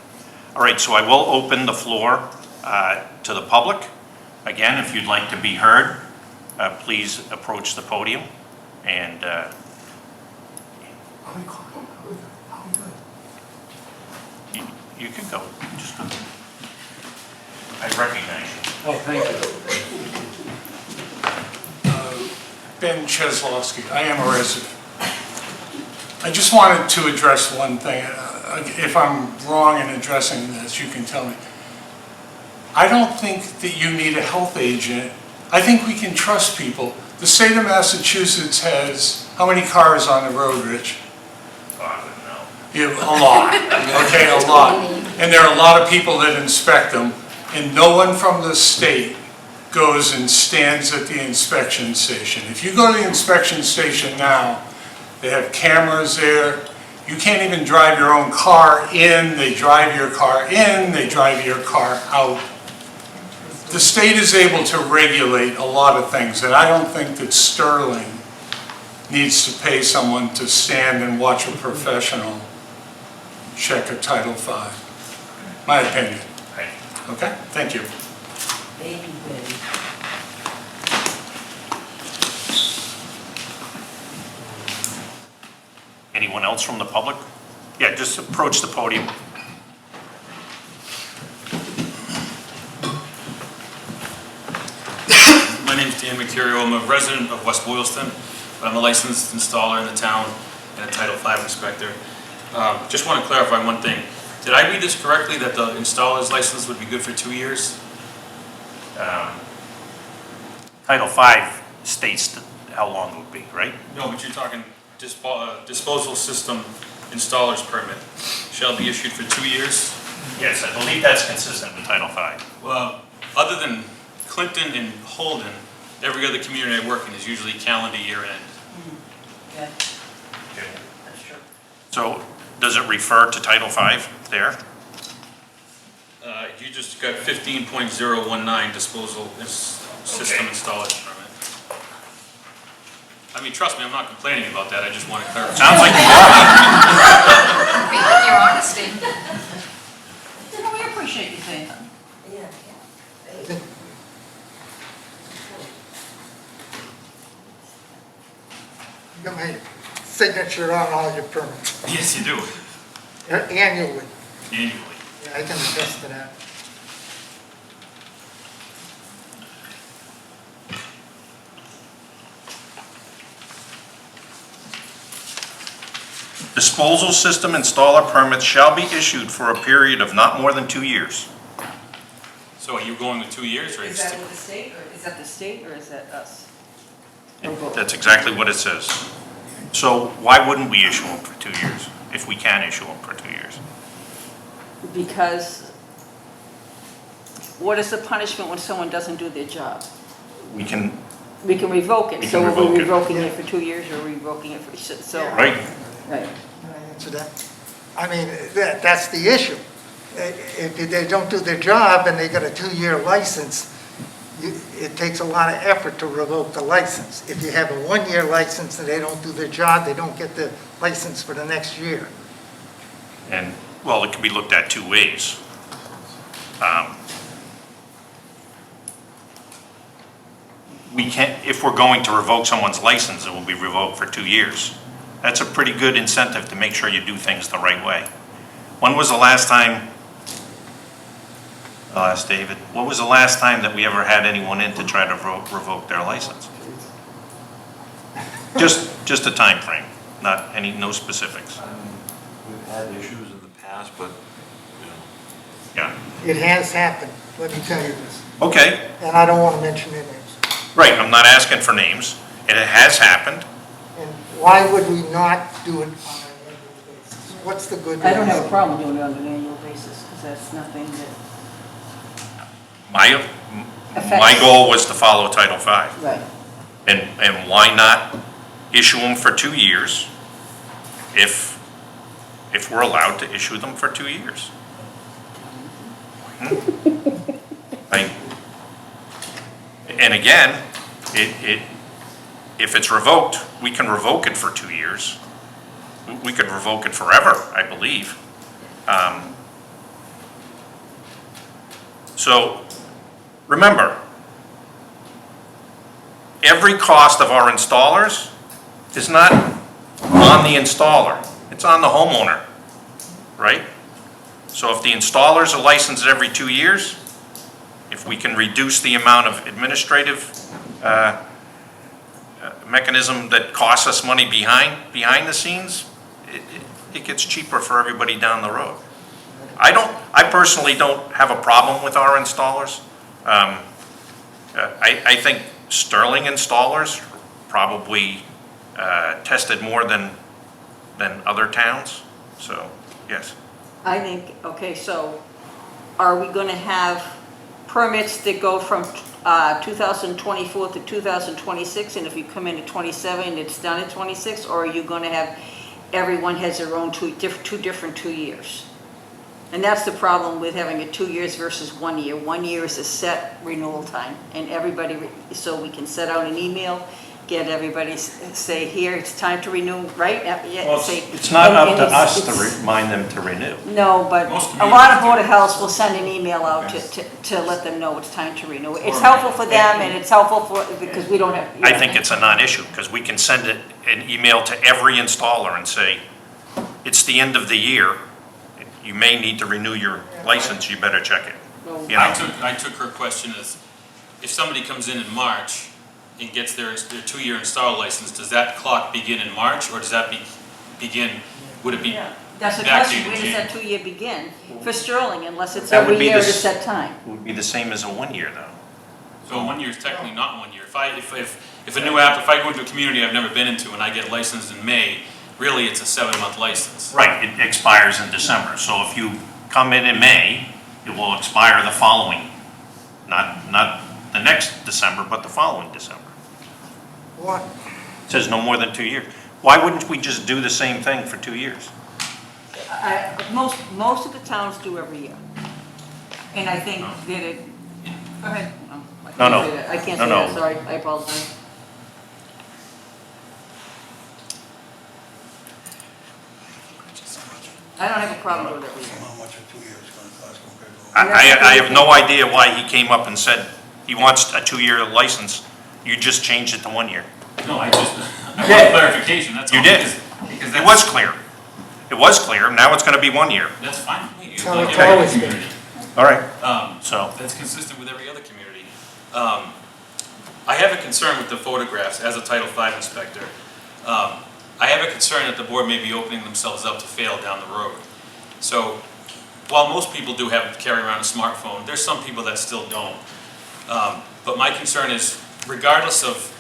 [SPEAKER 1] All right, so I will open the floor to the public. Again, if you'd like to be heard, please approach the podium and you can go. Just go. I recognize you.
[SPEAKER 4] Oh, thank you. Ben Cheslowski, I am a resident. I just wanted to address one thing. If I'm wrong in addressing this, you can tell me. I don't think that you need a health agent. I think we can trust people. The state of Massachusetts has, how many cars on the road, Rich? A lot, okay, a lot. And there are a lot of people that inspect them, and no one from the state goes and stands at the inspection station. If you go to the inspection station now, they have cameras there. You can't even drive your own car in. They drive your car in, they drive your car out. The state is able to regulate a lot of things, and I don't think that Sterling needs to pay someone to stand and watch a professional check a Title V. My opinion. Okay, thank you.
[SPEAKER 3] Baby, baby.
[SPEAKER 1] Anyone else from the public? Yeah, just approach the podium.
[SPEAKER 5] My name's Dan Mercurio. I'm a resident of West Boylston, but I'm a licensed installer in the town and a Title V inspector. Just want to clarify one thing. Did I read this correctly that the installer's license would be good for 2 years?
[SPEAKER 1] Title V states how long it would be, right?
[SPEAKER 5] No, but you're talking disposal system installer's permit shall be issued for 2 years?
[SPEAKER 1] Yes, I believe that's consistent with Title V.
[SPEAKER 5] Well, other than Clinton and Holden, every other community I work in is usually calendar year end.
[SPEAKER 3] Yeah,
[SPEAKER 1] Okay.
[SPEAKER 3] that's true.
[SPEAKER 1] So does it refer to Title V there?
[SPEAKER 5] You just got 15.019 disposal system
[SPEAKER 1] Okay.
[SPEAKER 5] installer's permit. I mean, trust me, I'm not complaining about that. I just want to clarify.
[SPEAKER 1] Sounds like you are.
[SPEAKER 6] We like your honesty.
[SPEAKER 3] No, we appreciate you saying that.
[SPEAKER 2] You got my signature on all your permits,
[SPEAKER 5] Yes, you do.
[SPEAKER 2] annually.
[SPEAKER 5] Annually.
[SPEAKER 2] Yeah, I can attest to that.
[SPEAKER 1] Disposal system installer permits shall be issued for a period of not more than 2 years.
[SPEAKER 5] So are you going with 2 years or
[SPEAKER 3] Is
[SPEAKER 5] is
[SPEAKER 3] that with the state, or is that the state, or is that us?
[SPEAKER 1] That's exactly what it says. So why wouldn't we issue them for 2 years, if we can issue them for 2 years?
[SPEAKER 3] Because what is the punishment when someone doesn't do their job?
[SPEAKER 1] We can,
[SPEAKER 3] We can revoke it.
[SPEAKER 1] We
[SPEAKER 3] So
[SPEAKER 1] can
[SPEAKER 3] are
[SPEAKER 1] revoke
[SPEAKER 3] we
[SPEAKER 1] it.
[SPEAKER 3] revoking it for 2 years or revoking it for, so,
[SPEAKER 1] right?
[SPEAKER 3] right.
[SPEAKER 2] Can I answer that? I mean, that's the issue. If they don't do their job and they got a 2-year license, it takes a lot of effort to revoke the license. If you have a 1-year license and they don't do their job, they don't get the license for the next year.
[SPEAKER 1] And, well, it can be looked at 2 ways. We can't, if we're going to revoke someone's license, it will be revoked for 2 years. That's a pretty good incentive to make sure you do things the right way. When was the last time, I'll ask David, what was the last time that we ever had anyone in to try to revoke their license? Just a time frame, not any, no specifics.
[SPEAKER 7] We've had issues in the past, but, you know,
[SPEAKER 1] Yeah,
[SPEAKER 2] It has happened, let me tell you this,
[SPEAKER 1] okay,
[SPEAKER 2] and I don't want to mention their names.
[SPEAKER 1] right, I'm not asking for names, and it has happened.
[SPEAKER 2] And why would we not do it on an annual basis? What's the good?
[SPEAKER 3] I don't have a
[SPEAKER 2] reason?
[SPEAKER 3] problem doing it on an annual basis, because that's nothing that
[SPEAKER 1] My
[SPEAKER 3] affects.
[SPEAKER 1] goal was to follow Title V.
[SPEAKER 3] Right.
[SPEAKER 1] And why not issue them for 2 years if we're allowed to issue them for 2 years? And again, if it's revoked, we can revoke it for 2 years. We could revoke it forever, I believe. So, remember, every cost of our installers is not on the installer, it's on the homeowner, right? So if the installers are licensed every 2 years, if we can reduce the amount of administrative mechanism that costs us money behind the scenes, it gets cheaper for everybody down the road. I personally don't have a problem with our installers. I think Sterling installers probably tested more than other towns, so, yes.
[SPEAKER 3] I think, okay, so are we gonna have permits that go from 2024 to 2026, and if you come in at 27, it's done at 26, or are you gonna have, everyone has their own two different 2 years? And that's the problem with having a 2 years versus 1 year. 1 year is a set renewal time, and everybody, so we can send out an email, get everybody, say, here, it's time to renew, right? Yeah,
[SPEAKER 1] Well,
[SPEAKER 3] say-
[SPEAKER 1] it's not up
[SPEAKER 3] and
[SPEAKER 1] to
[SPEAKER 3] it's-
[SPEAKER 1] us to remind them to renew.
[SPEAKER 3] No, but
[SPEAKER 5] Most
[SPEAKER 3] a lot of
[SPEAKER 5] communities do.
[SPEAKER 3] Board of Health will send an email out to let them know it's time to renew. It's helpful for them, and it's helpful for, because we don't have.
[SPEAKER 1] I think it's a non-issue, because we can send an email to every installer and say, it's the end of the year, you may need to renew your license, you better check it. You know?
[SPEAKER 5] I took her question as, if somebody comes in March and gets their 2-year install license, does that clock begin in March, or does that begin, would it be
[SPEAKER 3] That's the
[SPEAKER 5] backdated
[SPEAKER 3] question, when does
[SPEAKER 5] Jan-
[SPEAKER 3] that 2 year begin? For Sterling, unless it's
[SPEAKER 1] That would
[SPEAKER 3] every
[SPEAKER 1] be
[SPEAKER 3] year at a
[SPEAKER 1] the
[SPEAKER 3] set time.
[SPEAKER 1] It would be the same as a 1 year, though.
[SPEAKER 5] So 1 year is technically not 1 year. If a new app, if I go into a community I've never been into and I get licensed in May, really it's a 7-month license.
[SPEAKER 1] Right, it expires in December, so if you come in May, it will expire the following, not the next December, but the following December.
[SPEAKER 2] What?
[SPEAKER 1] It says no more than 2 years. Why wouldn't we just do the same thing for 2 years?
[SPEAKER 3] Most of the towns do every year. And I think that it, go ahead. I can't
[SPEAKER 1] No.
[SPEAKER 3] say that. I can't
[SPEAKER 1] No,
[SPEAKER 3] say
[SPEAKER 1] no.
[SPEAKER 3] that, sorry, I apologize. I don't have a problem with it every year.
[SPEAKER 8] How much a 2 years gonna cost compared to?
[SPEAKER 1] I have no idea why he came up and said he wants a 2-year license. You just changed it to 1 year.
[SPEAKER 5] No, I want clarification, that's all.
[SPEAKER 1] You did.
[SPEAKER 5] Because
[SPEAKER 1] It was clear. It was clear, now it's gonna be 1 year.
[SPEAKER 5] That's fine with me.
[SPEAKER 2] So
[SPEAKER 5] Like
[SPEAKER 2] it's
[SPEAKER 5] every
[SPEAKER 2] always been.
[SPEAKER 5] community.
[SPEAKER 1] All right,
[SPEAKER 5] So that's consistent with every other community. I have a concern with the photographs as a Title V inspector. I have a concern that the board may be opening themselves up to fail down the road. So while most people do carry around a smartphone, there's some people that still don't. But my concern is, regardless of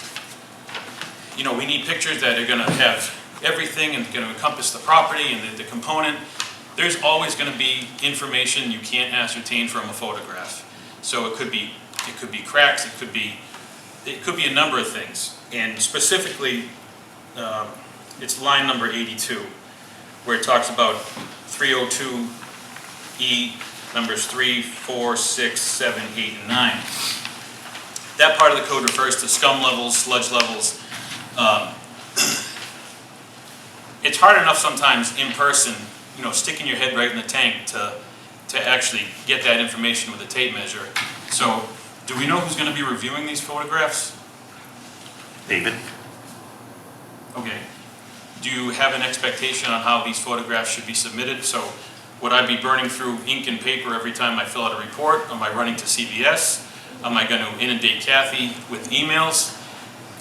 [SPEAKER 5] we need pictures that are gonna have everything and gonna encompass the property and the component. There's always gonna be information you can't ascertain from a photograph. So it could be cracks, it could be a number of things. And specifically, it's line number 82, where it talks about 302E, numbers 3, 4, 6, 7, 8, and 9. That part of the code refers to scum levels, sludge levels. It's hard enough sometimes in person, sticking your head right in the tank to actually get that information with a tape measure. So, do we know who's going to be reviewing these photographs?
[SPEAKER 1] David?
[SPEAKER 5] Okay. Do you have an expectation on how these photographs should be submitted? So, would I be burning through ink and paper every time I fill out a report? Am I running to CVS? Am I going to inundate Kathy with emails?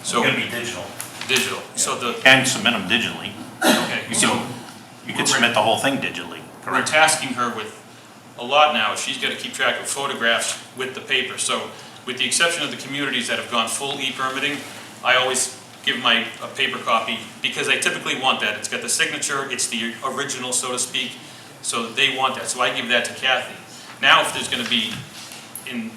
[SPEAKER 5] So,
[SPEAKER 1] It's going to be digital.
[SPEAKER 5] digital. So
[SPEAKER 1] You can submit them digitally.
[SPEAKER 5] okay. So
[SPEAKER 1] You can submit the whole thing digitally,
[SPEAKER 5] we're
[SPEAKER 1] correct?
[SPEAKER 5] tasking her with a lot now. She's got to keep track of photographs with the paper. So with the exception of the communities that have gone full e-permitting, I always give a paper copy because I typically want that. It's got the signature, it's the original, so to speak. So they want that. So I give that to Kathy. Now if there's going to be in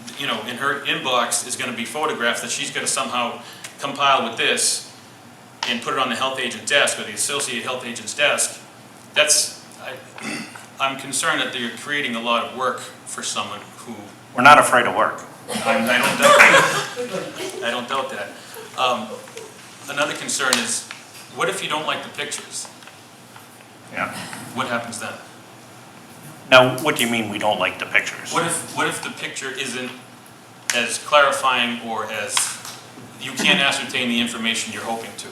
[SPEAKER 5] her inbox is going to be photographs that she's got to somehow compile with this and put it on the health agent desk or the associate health agent's desk, I'm concerned that you're creating a lot of work for someone who,
[SPEAKER 1] We're not afraid of work.
[SPEAKER 5] I don't doubt that. I don't doubt that. Another concern is, what if you don't like the pictures?
[SPEAKER 1] Yeah.
[SPEAKER 5] What happens then?
[SPEAKER 1] Now, what do you mean we don't like the pictures?
[SPEAKER 5] What if the picture isn't as clarifying or as, you can't ascertain the information you're hoping to?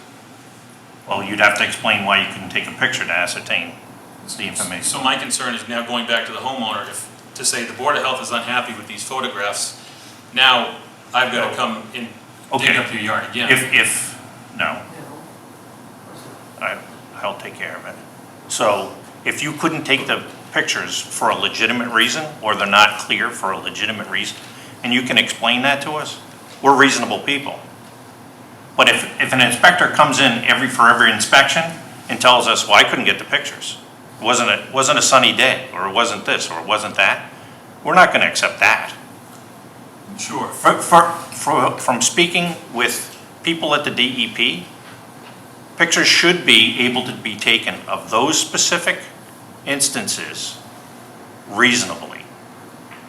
[SPEAKER 1] Well, you'd have to explain why you couldn't take a picture to ascertain the information.
[SPEAKER 5] So my concern is now going back to the homeowner, to say the Board of Health is unhappy with these photographs, now I've got to come and dig
[SPEAKER 1] Okay.
[SPEAKER 5] up your yard again.
[SPEAKER 1] No. I'll take care of it. So, if you couldn't take the pictures for a legitimate reason, or they're not clear for a legitimate reason, and you can explain that to us, we're reasonable people. But if an inspector comes in for every inspection and tells us, well, I couldn't get the pictures, it wasn't a sunny day, or it wasn't this, or it wasn't that, we're not going to accept that.
[SPEAKER 5] Sure.
[SPEAKER 1] From speaking with people at the DEP, pictures should be able to be taken of those specific instances reasonably.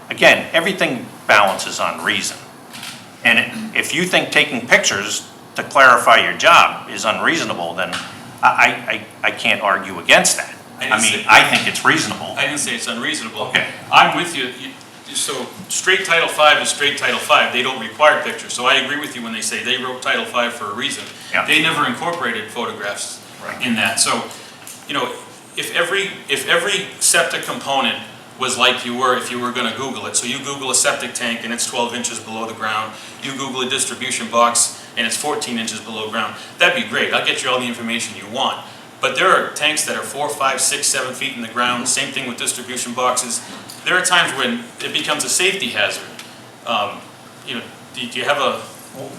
[SPEAKER 1] Again, everything balances on reason. And if you think taking pictures to clarify your job is unreasonable, then I can't argue against that. I mean, I think it's reasonable.
[SPEAKER 5] I didn't say it's unreasonable.
[SPEAKER 1] Okay.
[SPEAKER 5] I'm with you. So straight Title V is straight Title V. They don't require pictures. So I agree with you when they say they wrote Title V for a reason.
[SPEAKER 1] Yeah.
[SPEAKER 5] They never incorporated photographs
[SPEAKER 1] Right.
[SPEAKER 5] in that. So, if every septic component was like if you were going to Google it. So you Google a septic tank and it's 12 inches below the ground. You Google a distribution box and it's 14 inches below ground. That'd be great. I'll get you all the information you want. But there are tanks that are 4, 5, 6, 7 feet in the ground. Same thing with distribution boxes. There are times when it becomes a safety hazard. Do you have a...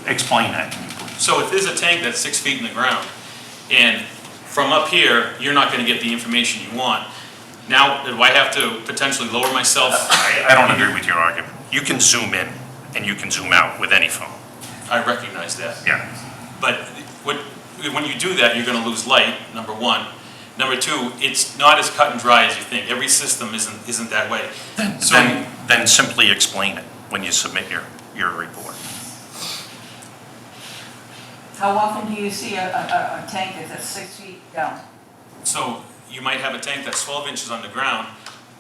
[SPEAKER 1] Explain that to me, please.
[SPEAKER 5] So if there's a tank that's 6 feet in the ground, and from up here, you're not going to get the information you want, now, do I have to potentially lower myself?
[SPEAKER 1] I don't agree with your argument. You can zoom in and you can zoom out with any phone.
[SPEAKER 5] I recognize that.
[SPEAKER 1] Yeah.
[SPEAKER 5] But when you do that, you're going to lose light, number one. Number two, it's not as cut and dry as you think. Every system isn't that way.
[SPEAKER 1] Then simply explain it when you submit your report.
[SPEAKER 3] How often do you see a tank that's 6 feet down?
[SPEAKER 5] So you might have a tank that's 12 inches on the ground,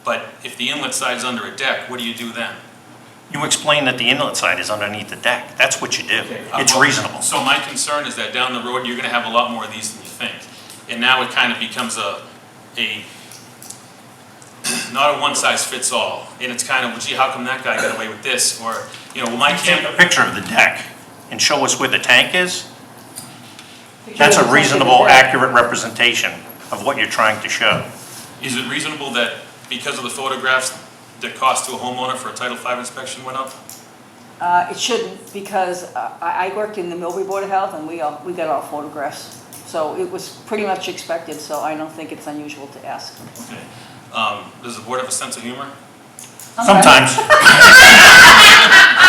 [SPEAKER 5] but if the inlet side's under a deck, what do you do then?
[SPEAKER 1] You explain that the inlet side is underneath the deck. That's what you do. It's
[SPEAKER 5] Well,
[SPEAKER 1] reasonable.
[SPEAKER 5] So my concern is that down the road, you're going to have a lot more of these than you think. And now it kind of becomes not a one-size-fits-all. And it's kind of, well, gee, how come that guy got away with this? Or, well, my
[SPEAKER 1] Take a
[SPEAKER 5] camp,
[SPEAKER 1] picture of the deck and show us where the tank is. That's a reasonable, accurate representation of what you're trying to show.
[SPEAKER 5] is it reasonable that because of the photographs, the cost to a homeowner for a Title V inspection went up?
[SPEAKER 3] It shouldn't, because I worked in the Millbury Board of Health, and we got all photographs. So it was pretty much expected, so I don't think it's unusual to ask.
[SPEAKER 5] Okay. Does the board have a sense of humor?
[SPEAKER 1] Sometimes,
[SPEAKER 5] If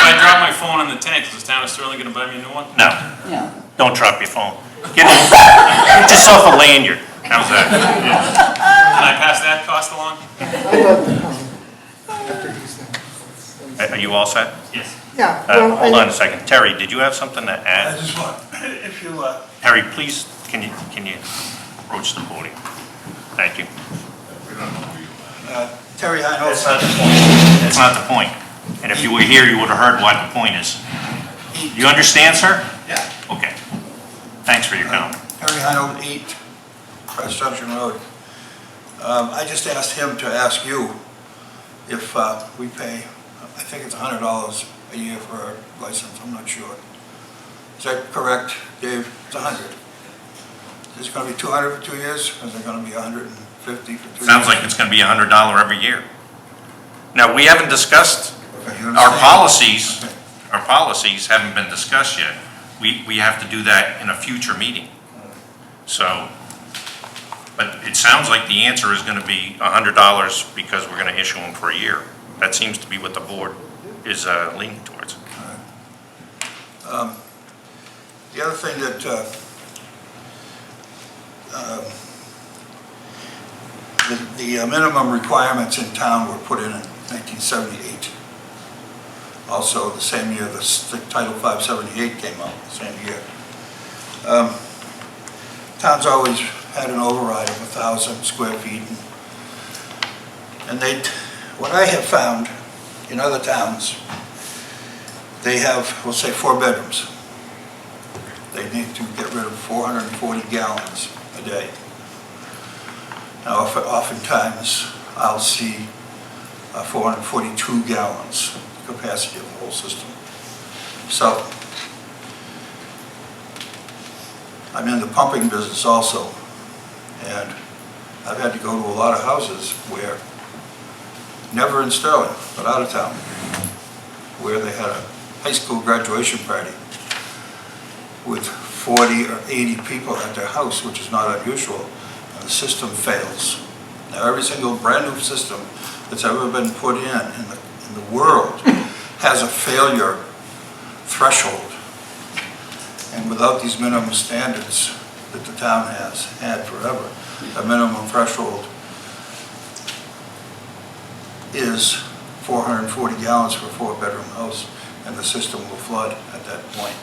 [SPEAKER 5] I drop my phone in the tank, is the town of Sterling gonna buy me a new one?
[SPEAKER 1] no,
[SPEAKER 3] Yeah.
[SPEAKER 1] don't drop your phone. Get yourself a lanyard. How's that?
[SPEAKER 5] Can I pass that cost along?
[SPEAKER 2] I'd love to come after he's done.
[SPEAKER 1] Are you all set?
[SPEAKER 5] Yes.
[SPEAKER 2] Yeah. well,
[SPEAKER 1] Hold on a second. Terry, did you have something to
[SPEAKER 8] I
[SPEAKER 1] add?
[SPEAKER 8] just want, if you,
[SPEAKER 1] Terry, please, can you approach the podium? Thank you.
[SPEAKER 8] Terry, I know.
[SPEAKER 1] That's not the point. And if you were here, you would have heard what the point is. You understand, sir?
[SPEAKER 8] Yeah.
[SPEAKER 1] Okay. Thanks for your comment.
[SPEAKER 8] Terry Hinold, 8 Crest Junction Road. I just asked him to ask you if we pay, I think it's $100 a year for our license, I'm not sure. Is that correct, Dave? It's 100. Is it going to be 200 for 2 years, or is it going to be 150 for 2 years?
[SPEAKER 1] Sounds like it's going to be $100 every year. Now, we haven't discussed,
[SPEAKER 8] Okay, you
[SPEAKER 1] our
[SPEAKER 8] understand?
[SPEAKER 1] policies,
[SPEAKER 8] Okay.
[SPEAKER 1] our policies haven't been discussed yet. We have to do that in a future meeting. So, but it sounds like the answer is going to be $100 because we're going to issue them for a year. That seems to be what the board is leaning towards.
[SPEAKER 8] The other thing that the minimum requirements in town were put in 1978. Also, the same year the Title 578 came out, the same year. Town's always had an override of 1,000 square feet. And what I have found in other towns, they have, we'll say, 4 bedrooms. They need to get rid of 440 gallons a day. Now, oftentimes, I'll see 442 gallons capacity of the whole system. So, I'm in the pumping business also, and I've had to go to a lot of houses where, never in Sterling, but out of town, where they had a high school graduation party with 40 or 80 people at their house, which is not unusual, and the system fails. Now, every single brand new system that's ever been put in the world has a failure threshold. And without these minimum standards that the town has had forever, a minimum threshold is 440 gallons for a 4-bedroom house, and the system will flood at that point.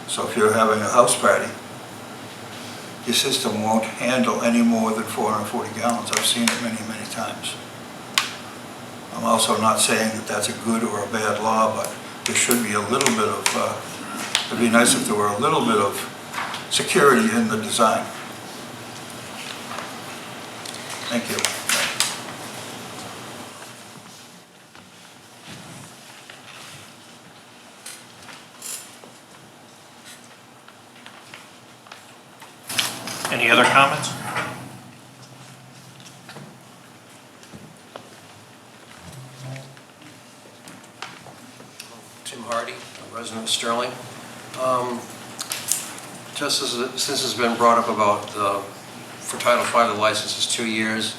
[SPEAKER 8] So if you're having a house party, your system won't handle any more than 440 gallons. I've seen it many, many times. I'm also not saying that that's a good or a bad law, but there should be a little bit of, it'd be nice if there were a little bit of security in the design. Thank you.
[SPEAKER 1] Any other comments?
[SPEAKER 7] Tim Hardy, a resident of Sterling. Just since it's been brought up about for Title V, the license is 2 years.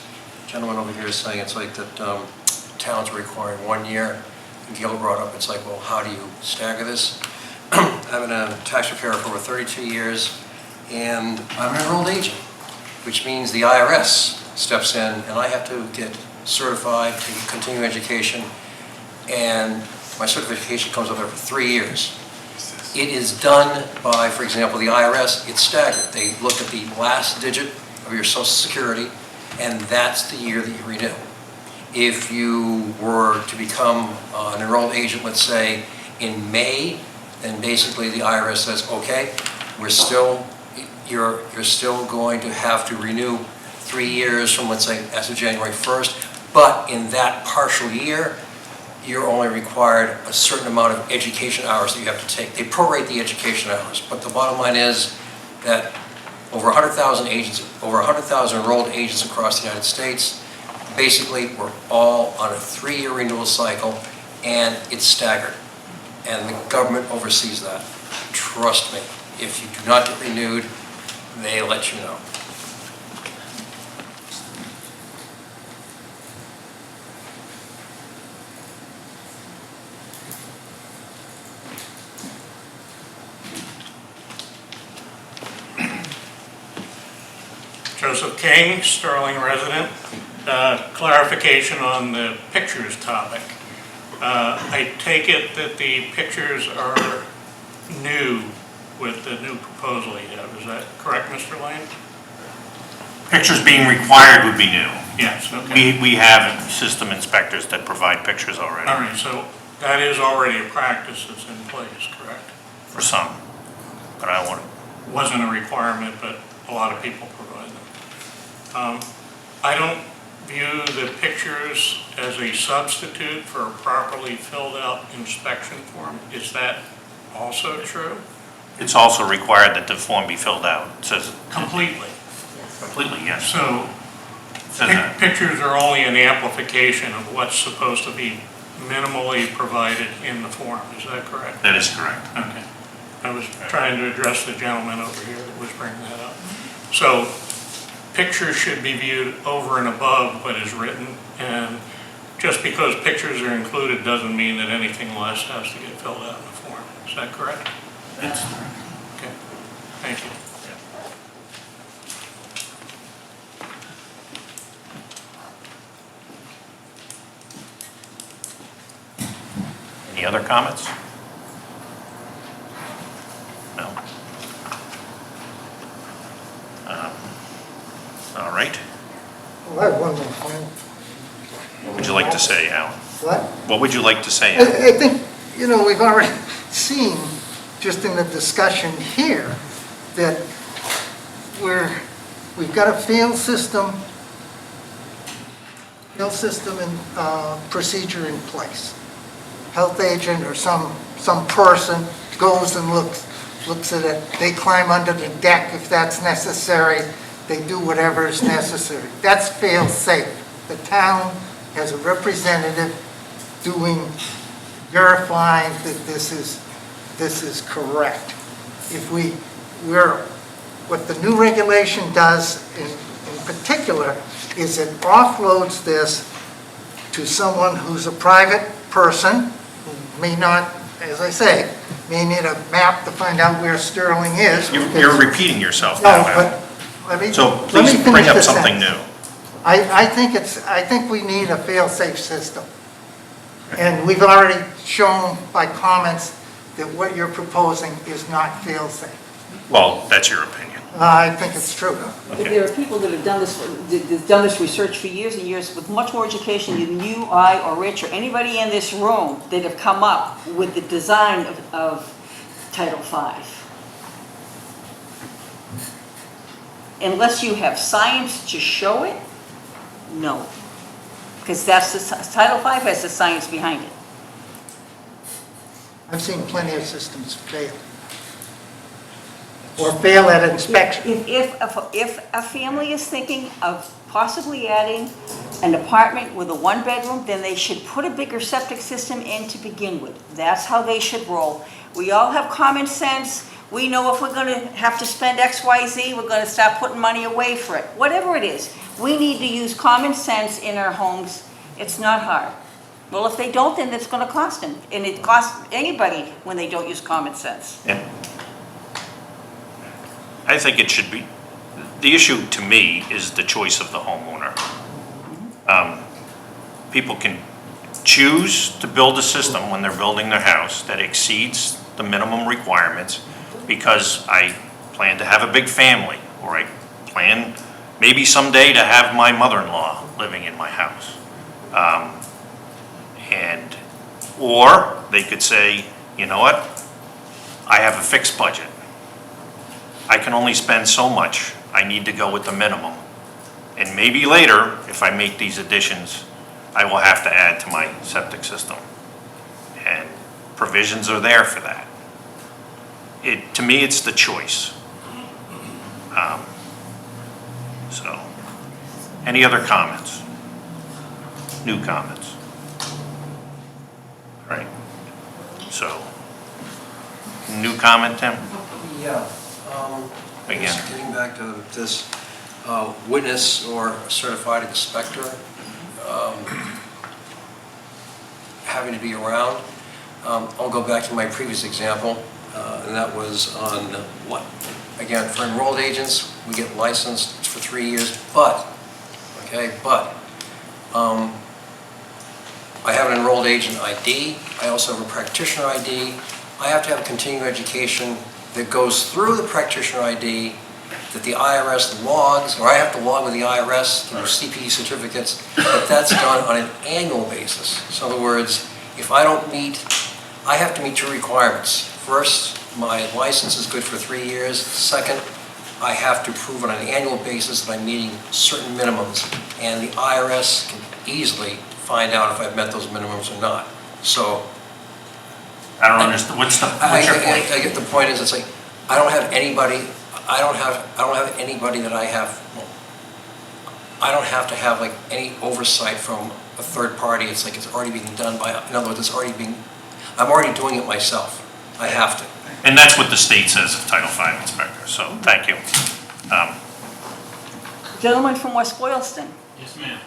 [SPEAKER 7] Gentleman over here is saying it's like that towns are requiring 1 year. And Gil brought up, it's like, well, how do you stagger this? I've been a tax preparer for over 32 years, and I'm an enrolled agent, which means the IRS steps in, and I have to get certified to continue education, and my certification comes up every 3 years. It is done by, for example, the IRS, it's staggered. They look at the last digit of your Social Security, and that's the year that you renew. If you were to become an enrolled agent, let's say, in May, then basically the IRS says, okay, you're still going to have to renew 3 years from, let's say, as of January 1st, but in that partial year, you're only required a certain amount of education hours that you have to take. They prorate the education hours, but the bottom line is that over 100,000 agents, over 100,000 enrolled agents across the United States, basically we're all on a 3-year renewal cycle, and it's staggered. and the government oversees that. Trust me, if you do not get renewed, they let you know.
[SPEAKER 4] Joseph King, Sterling resident. Clarification on the pictures topic. I take it that the pictures are new with the new proposal you have. Is that correct, Mr. Lane?
[SPEAKER 1] Pictures being required would be new.
[SPEAKER 4] Yes, okay.
[SPEAKER 1] We have system inspectors that provide pictures already,
[SPEAKER 4] All right, so that is already a practice that's in place, correct?
[SPEAKER 1] for some, but I want,
[SPEAKER 4] Wasn't a requirement, but a lot of people provide them. I don't view the pictures as a substitute for a properly filled out inspection form. Is that also true?
[SPEAKER 1] it's also required that the form be filled out. It says
[SPEAKER 4] Completely.
[SPEAKER 1] completely, yes.
[SPEAKER 4] So
[SPEAKER 1] It says that.
[SPEAKER 4] pictures are only an amplification of what's supposed to be minimally provided in the form. Is that correct?
[SPEAKER 1] That is correct.
[SPEAKER 4] Okay. I was trying to address the gentleman over here that was bringing that up. So pictures should be viewed over and above what is written, and just because pictures are included doesn't mean that anything less has to get filled out in the form. Is that correct?
[SPEAKER 1] That's
[SPEAKER 4] Okay. Thank you.
[SPEAKER 1] Any other comments? No? All right.
[SPEAKER 2] Well, I have one more thing.
[SPEAKER 1] What would you like to say, Alan?
[SPEAKER 2] What?
[SPEAKER 1] What would you like to say, Alan?
[SPEAKER 2] I think, we've already seen, just in the discussion here, that we've got a field system and procedure in place. Health agent or some person goes and looks at it. They climb under the deck if that's necessary. They do whatever is necessary. That's fail-safe. The town has a representative verifying that this is correct. What the new regulation does in particular is it offloads this to someone who's a private person, who may not, as I say, may need a map to find out where Sterling is.
[SPEAKER 1] You're repeating yourself
[SPEAKER 2] No,
[SPEAKER 1] now, Alan.
[SPEAKER 2] but let me
[SPEAKER 1] So
[SPEAKER 2] let me
[SPEAKER 1] please
[SPEAKER 2] finish
[SPEAKER 1] bring up
[SPEAKER 2] this
[SPEAKER 1] something
[SPEAKER 2] sentence.
[SPEAKER 1] new.
[SPEAKER 2] I think we need a fail-safe system. And we've already shown by comments that what you're proposing is not fail-safe.
[SPEAKER 1] Well, that's your opinion.
[SPEAKER 2] I think it's true.
[SPEAKER 3] But there are people that have done this research for years and years with much more education than you, I, or Rich, or anybody in this room that have come up with the design of Title V. Unless you have science to show it, no. Because Title V has the science behind it.
[SPEAKER 2] I've seen plenty of systems fail. Or fail at inspection.
[SPEAKER 3] If a family is thinking of possibly adding an apartment with a one-bedroom, then they should put a bigger septic system in to begin with. That's how they should roll. We all have common sense. We know if we're gonna have to spend X, Y, Z, we're gonna start putting money away for it. Whatever it is, we need to use common sense in our homes. It's not hard. Well, if they don't, then it's gonna cost them. And it costs anybody when they don't use common sense.
[SPEAKER 1] Yeah. I think it should be, the issue to me is the choice of the homeowner. People can choose to build a system when they're building their house that exceeds the minimum requirements because I plan to have a big family, or I plan maybe someday to have my mother-in-law living in my house. Or they could say, you know what, I have a fixed budget. I can only spend so much. I need to go with the minimum. And maybe later, if I make these additions, I will have to add to my septic system. And provisions are there for that. To me, it's the choice. So, any other comments? New comments? All right. So, New comment, Tim?
[SPEAKER 7] Yeah.
[SPEAKER 1] Again.
[SPEAKER 7] Just getting back to this witness or certified inspector having to be around. I'll go back to my previous example, and that was on what? Again, for enrolled agents, we get licensed for 3 years, but I have an enrolled agent ID, I also have a practitioner ID, I have to have continuing education that goes through the practitioner ID that the IRS logs, or I have to log with the IRS through CPE certificates, but that's done on an annual basis. So in other words, if I don't meet, I have to meet 2 requirements. First, my license is good for 3 years. Second, I have to prove on an annual basis that I'm meeting certain minimums, and the IRS can easily find out if I've met those minimums or not. So
[SPEAKER 1] I don't understand, what's your point?
[SPEAKER 7] I get the point is, it's like, I don't have anybody that I have, well, I don't have to have like any oversight from a third party. It's like it's already being done by, in other words, I'm already doing it myself. I have to.
[SPEAKER 1] And that's what the state says of Title V inspector, so thank you.
[SPEAKER 3] Gentleman from West Boylston,
[SPEAKER 5] Yes, ma'am.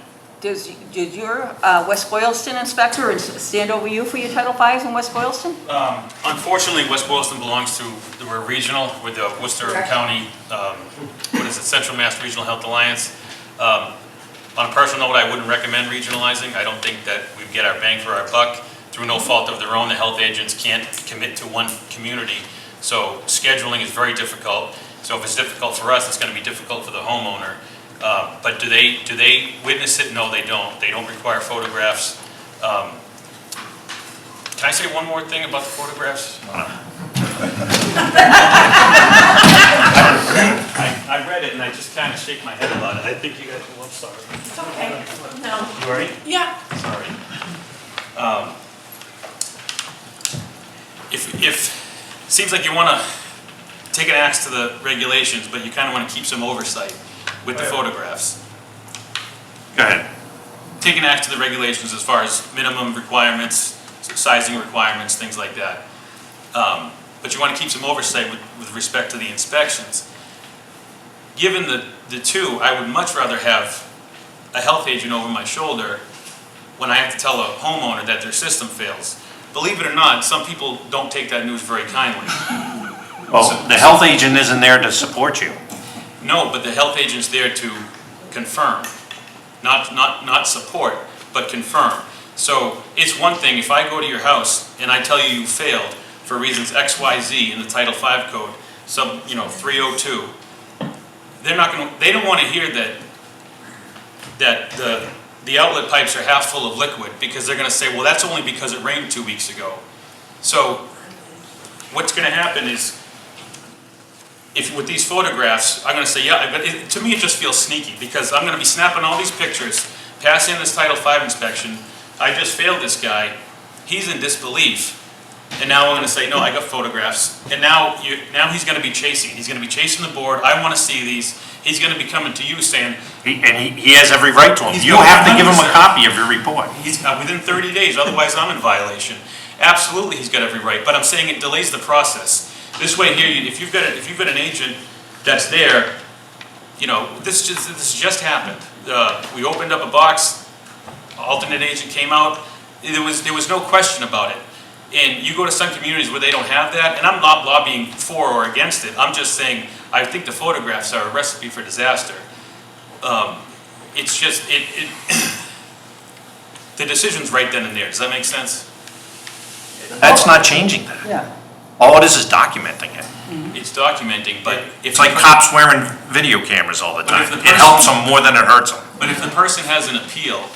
[SPEAKER 3] did your West Boylston inspector stand over you for your Title V's in West Boylston?
[SPEAKER 5] Unfortunately, West Boylston belongs to, we're regional with the Worcester County, Central Mass Regional Health Alliance. On a personal note, I wouldn't recommend regionalizing. I don't think that we get our bang for our buck. Through no fault of their own, the health agents can't commit to one community. So scheduling is very difficult. So if it's difficult for us, it's going to be difficult for the homeowner. But do they witness it? No, they don't. They don't require photographs. Can I say one more thing about the photographs? I read it and I just kind of shake my head about it. I think you guys will, I'm sorry.
[SPEAKER 3] It's okay. No.
[SPEAKER 5] You ready?
[SPEAKER 3] Yeah.
[SPEAKER 5] Sorry. If seems like you want to take an axe to the regulations, but you kind of want to keep some oversight with the photographs.
[SPEAKER 1] Go ahead.
[SPEAKER 5] Take an axe to the regulations as far as minimum requirements, sizing requirements, things like that. But you want to keep some oversight with respect to the inspections. Given the two, I would much rather have a health agent over my shoulder when I have to tell a homeowner that their system fails. Believe it or not, some people don't take that news very kindly.
[SPEAKER 1] Well, the health agent isn't there to support you.
[SPEAKER 5] No, but the health agent's there to confirm, not support, but confirm. So it's one thing if I go to your house and I tell you you failed for reasons X, Y, Z in the Title V code, sub 302. They don't want to hear that the outlet pipes are half full of liquid, because they're going to say, well, that's only because it rained 2 weeks ago. So what's going to happen is, if with these photographs, I'm going to say, yeah, but to me it just feels sneaky, because I'm going to be snapping all these pictures, pass in this Title V inspection, I just failed this guy, he's in disbelief, and now I'm going to say, no, I got photographs, and now he's going to be chasing the board, I want to see these, he's going to be coming to you saying,
[SPEAKER 1] He has every right to them. You have to give him a copy of your report.
[SPEAKER 5] he's within 30 days, otherwise I'm in violation. Absolutely, he's got every right, but I'm saying it delays the process. This way here, if you've got an agent that's there, this just happened. We opened up a box, alternate agent came out. There was no question about it. And you go to some communities where they don't have that, and I'm not lobbying for or against it. I'm just saying I think the photographs are a recipe for disaster. It's just the decision's right then and there. Does that make sense?
[SPEAKER 1] That's not changing that.
[SPEAKER 3] Yeah.
[SPEAKER 1] All it is documenting it.
[SPEAKER 5] It's documenting, but
[SPEAKER 1] It's like cops wearing video cameras all the
[SPEAKER 5] But
[SPEAKER 1] time.
[SPEAKER 5] if the
[SPEAKER 1] It helps them more than it hurts them.
[SPEAKER 5] But if the person has an appeal,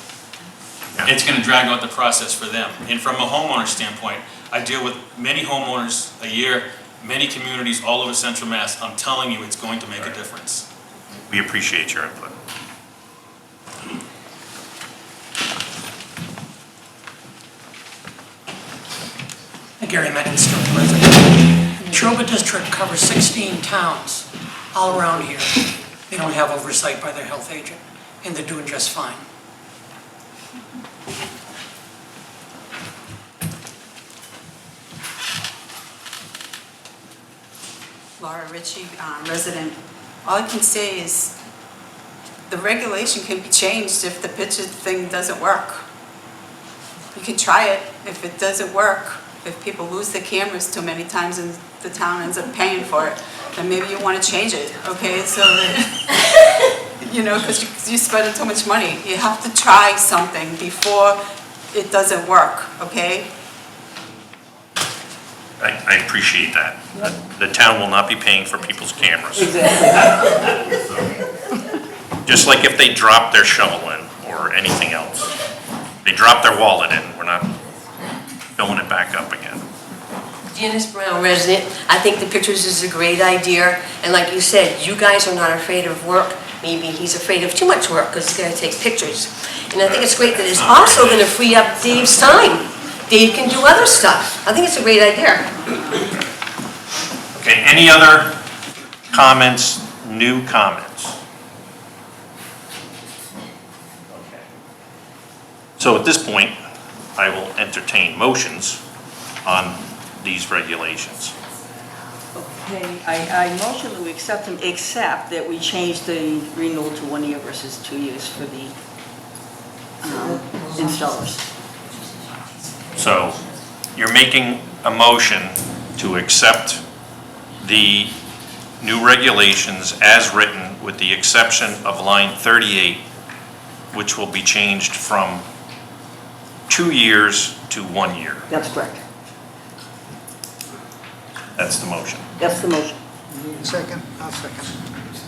[SPEAKER 5] it's going to drag out the process for them. And from a homeowner standpoint, I deal with many homeowners a year, many communities all over Central Mass. I'm telling you, it's going to make a difference.
[SPEAKER 1] We appreciate your input.
[SPEAKER 9] Gary Meckens, Sterling resident. Trumbull District covers 16 towns all around here. They don't have oversight by their health agent, and they're doing just fine.
[SPEAKER 10] Laura Ritchie, resident. All I can say is the regulation can be changed if the picture thing doesn't work. You can try it. If it doesn't work, if people lose their cameras too many times and the town ends up paying for it, then maybe you want to change it, okay? So that, you know, because you're spending too much money. You have to try something before it doesn't work, okay?
[SPEAKER 1] I appreciate that. The town will not be paying for people's cameras. Just like if they drop their shovel in or anything else. They drop their wallet in, we're not filling it back up again.
[SPEAKER 11] Janice Brown, resident. I think the pictures is a great idea. And like you said, you guys are not afraid of work. Maybe he's afraid of too much work because he's going to take pictures. And I think it's great that it's also going to free up Dave's time. Dave can do other stuff. I think it's a great idea.
[SPEAKER 1] Okay, any other comments, new comments? Okay. So at this point, I will entertain motions on these regulations.
[SPEAKER 3] Okay, I motion that we accept them, except that we change the renewal to 1 year versus 2 years for the installers.
[SPEAKER 1] So you're making a motion to accept the new regulations as written with the exception of line 38, which will be changed from 2 years to 1 year.
[SPEAKER 3] That's correct.
[SPEAKER 1] That's the motion.
[SPEAKER 3] That's the motion.
[SPEAKER 2] Second, I'll second.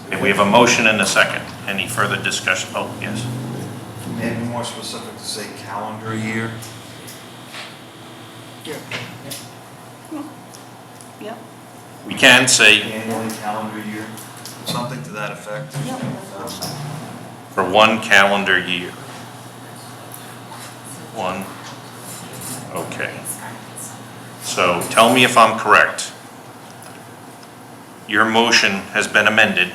[SPEAKER 1] Okay, we have a motion and a second. Any further discussion? Oh, yes.
[SPEAKER 12] Maybe more specific to say calendar year.
[SPEAKER 2] Yeah.
[SPEAKER 3] Yep.
[SPEAKER 1] We can say
[SPEAKER 12] Annually calendar year, something to that effect.
[SPEAKER 1] for 1 calendar year. 1, okay. So tell me if I'm correct. Your motion has been amended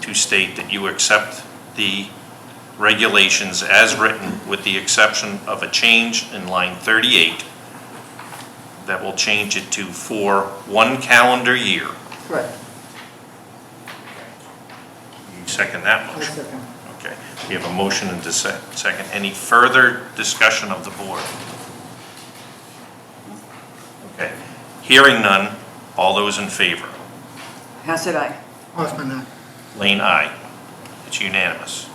[SPEAKER 1] to state that you accept the regulations as written with the exception of a change in line 38 that will change it to for 1 calendar year.
[SPEAKER 3] Correct.
[SPEAKER 1] You second that
[SPEAKER 2] I'll
[SPEAKER 1] motion?
[SPEAKER 2] second.
[SPEAKER 1] Okay, we have a motion and a second. Any further discussion of the board? Okay, hearing none, all those in favor?
[SPEAKER 3] Hassett, aye.
[SPEAKER 2] Hoffman, aye.
[SPEAKER 1] Lane, aye. It's unanimous.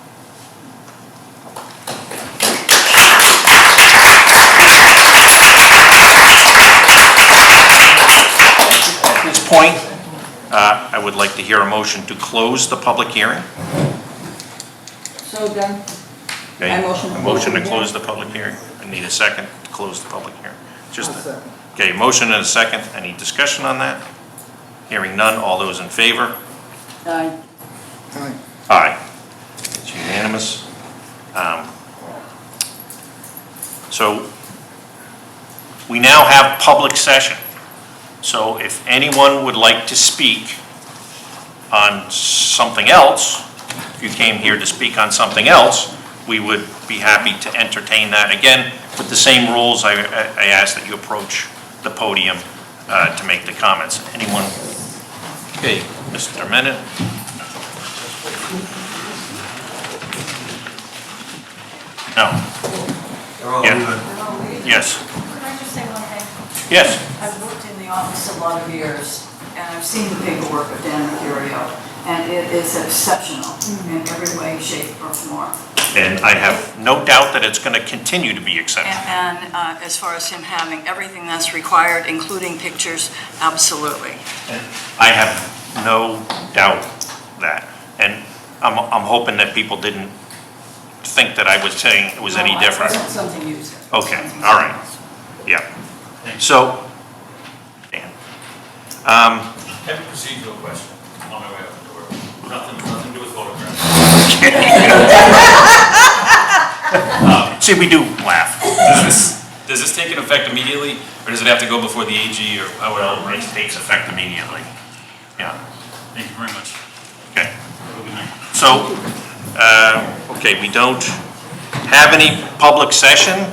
[SPEAKER 1] At this point, I would like to hear a motion to close the public hearing.
[SPEAKER 3] So done.
[SPEAKER 1] Okay,
[SPEAKER 3] I motion to
[SPEAKER 1] a
[SPEAKER 3] close
[SPEAKER 1] motion to
[SPEAKER 3] the
[SPEAKER 1] close the public hearing. I need a second to close the public hearing. Just
[SPEAKER 2] I'll second.
[SPEAKER 1] Okay, motion and a second. Any discussion on that? Hearing none. All those in favor?
[SPEAKER 3] Aye.
[SPEAKER 2] Aye.
[SPEAKER 1] Aye. It's unanimous. So we now have public session. So if anyone would like to speak on something else, if you came here to speak on something else, we would be happy to entertain that. Again, with the same rules, I ask that you approach the podium to make the comments. Anyone? Okay, Mr. Menon? No.
[SPEAKER 12] They're all
[SPEAKER 1] Yeah.
[SPEAKER 12] good.
[SPEAKER 1] Yes.
[SPEAKER 6] Could I just say one thing?
[SPEAKER 1] Yes.
[SPEAKER 6] I've worked in the office a lot of years, and I've seen the paperwork of Dan Mercurio, and it is exceptional in every way, shape, or form.
[SPEAKER 1] And I have no doubt that it's going to continue to be exceptional.
[SPEAKER 6] And as far as him having everything that's required, including pictures, absolutely.
[SPEAKER 1] I have no doubt that. And I'm hoping that people didn't think that I was saying it was any
[SPEAKER 6] No,
[SPEAKER 1] different.
[SPEAKER 6] It wasn't something you said.
[SPEAKER 1] Okay,
[SPEAKER 6] Something
[SPEAKER 1] all right.
[SPEAKER 6] else.
[SPEAKER 1] Yeah. So, Dan,
[SPEAKER 5] I have a procedural question on my way out the door. Nothing to do with photographs.
[SPEAKER 1] see, we do laugh.
[SPEAKER 5] Does this take an effect immediately, or does it have to go before the AG or
[SPEAKER 1] Well,
[SPEAKER 5] however?
[SPEAKER 1] it takes effect immediately. Yeah,
[SPEAKER 5] Thank you very much.
[SPEAKER 1] okay. So, okay, we don't have any public session.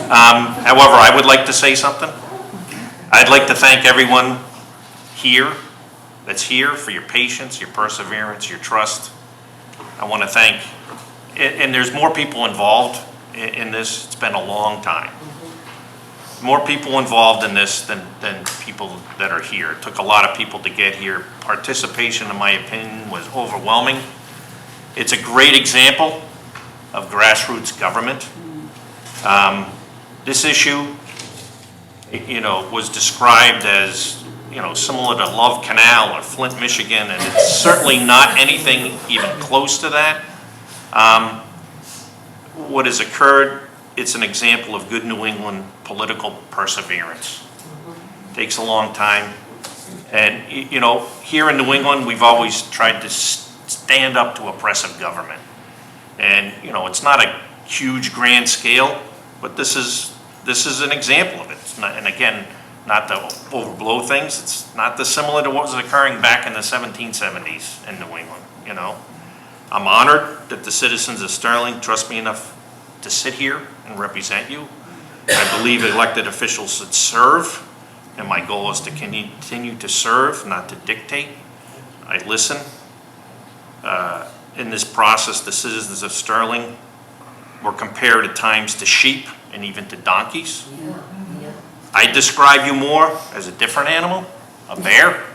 [SPEAKER 1] However, I would like to say something. I'd like to thank everyone here that's here, for your patience, your perseverance, your trust. I want to thank, and there's more people involved in this. It's been a long time. More people involved in this than people that are here. It took a lot of people to get here. Participation, in my opinion, was overwhelming. It's a great example of grassroots government. This issue, was described as, similar to Love Canal or Flint, Michigan, and it's certainly not anything even close to that. What has occurred, it's an example of good New England political perseverance. Takes a long time. And, here in New England, we've always tried to stand up to oppressive government. And, it's not a huge grand scale, but this is an example of it. It's not, and again, not to overblow things, it's not dissimilar to what was occurring back in the 1770s in New England, I'm honored that the citizens of Sterling trust me enough to sit here and represent you. I believe elected officials should serve, and my goal is to continue to serve, not to dictate. I listen. In this process, the citizens of Sterling were compared at times to sheep and even to donkeys. I describe you more as a different animal, a bear.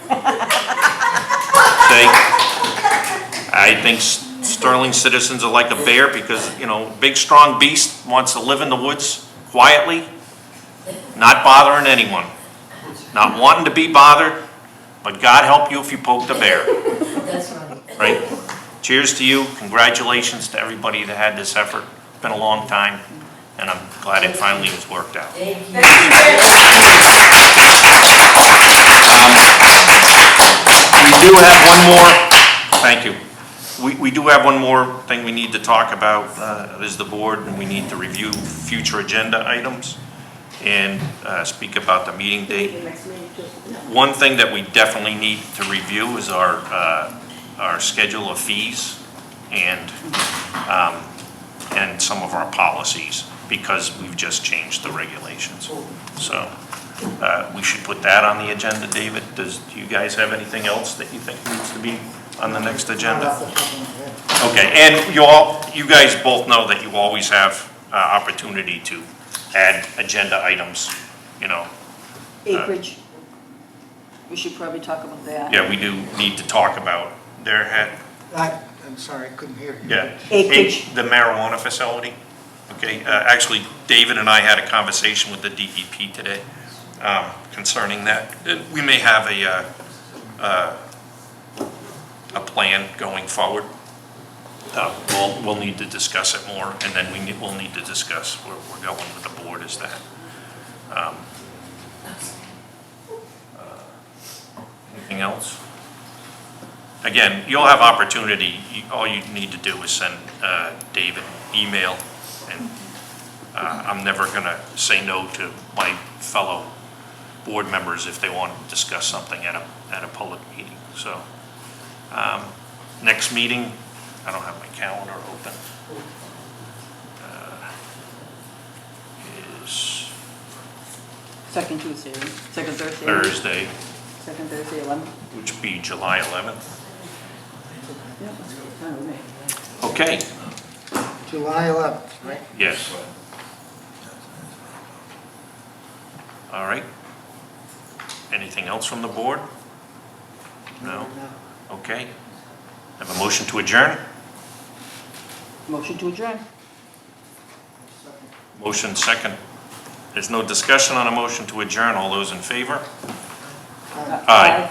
[SPEAKER 1] I think Sterling citizens are like a bear because, big strong beast wants to live in the woods quietly, not bothering anyone, not wanting to be bothered, but God help you if you poke the bear.
[SPEAKER 11] That's right.
[SPEAKER 1] Right? Cheers to you. Congratulations to everybody that had this effort. It's been a long time, and I'm glad it finally was worked out.
[SPEAKER 11] Thank you.
[SPEAKER 1] We do have one more, thank you. We do have one more thing we need to talk about as the board, and we need to review future agenda items and speak about the meeting date. One thing that we definitely need to review is our schedule of fees and some of our policies, because we've just changed the regulations. So we should put that on the agenda. David, do you guys have anything else that you think needs to be on the next agenda? Okay, and you guys both know that you always have opportunity to add agenda items,
[SPEAKER 3] Acreage. We should probably talk about that.
[SPEAKER 1] Yeah, we do need to talk about
[SPEAKER 2] I'm sorry, I couldn't hear you.
[SPEAKER 1] Yeah.
[SPEAKER 3] Acreage.
[SPEAKER 1] The marijuana facility. Okay, actually, David and I had a conversation with the DEP today concerning that. We may have a plan going forward. We'll need to discuss it more, and then we'll need to discuss where we're going with the board is that. Anything else? Again, you'll have opportunity. All you need to do is send David an email, and I'm never going to say no to my fellow board members if they want to discuss something at a public meeting. So next meeting, I don't have my calendar open, is
[SPEAKER 3] Second Tuesday, second Thursday.
[SPEAKER 1] Thursday,
[SPEAKER 3] Second Thursday, 11.
[SPEAKER 1] which would be July 11th.
[SPEAKER 3] Yep, that's fine with me.
[SPEAKER 1] Okay,
[SPEAKER 2] July 11th, right?
[SPEAKER 1] yes. All right. Anything else from the board? No? Okay. Have a motion to adjourn?
[SPEAKER 3] Motion to adjourn.
[SPEAKER 1] Motion second. There's no discussion on a motion to adjourn. All those in favor? Aye.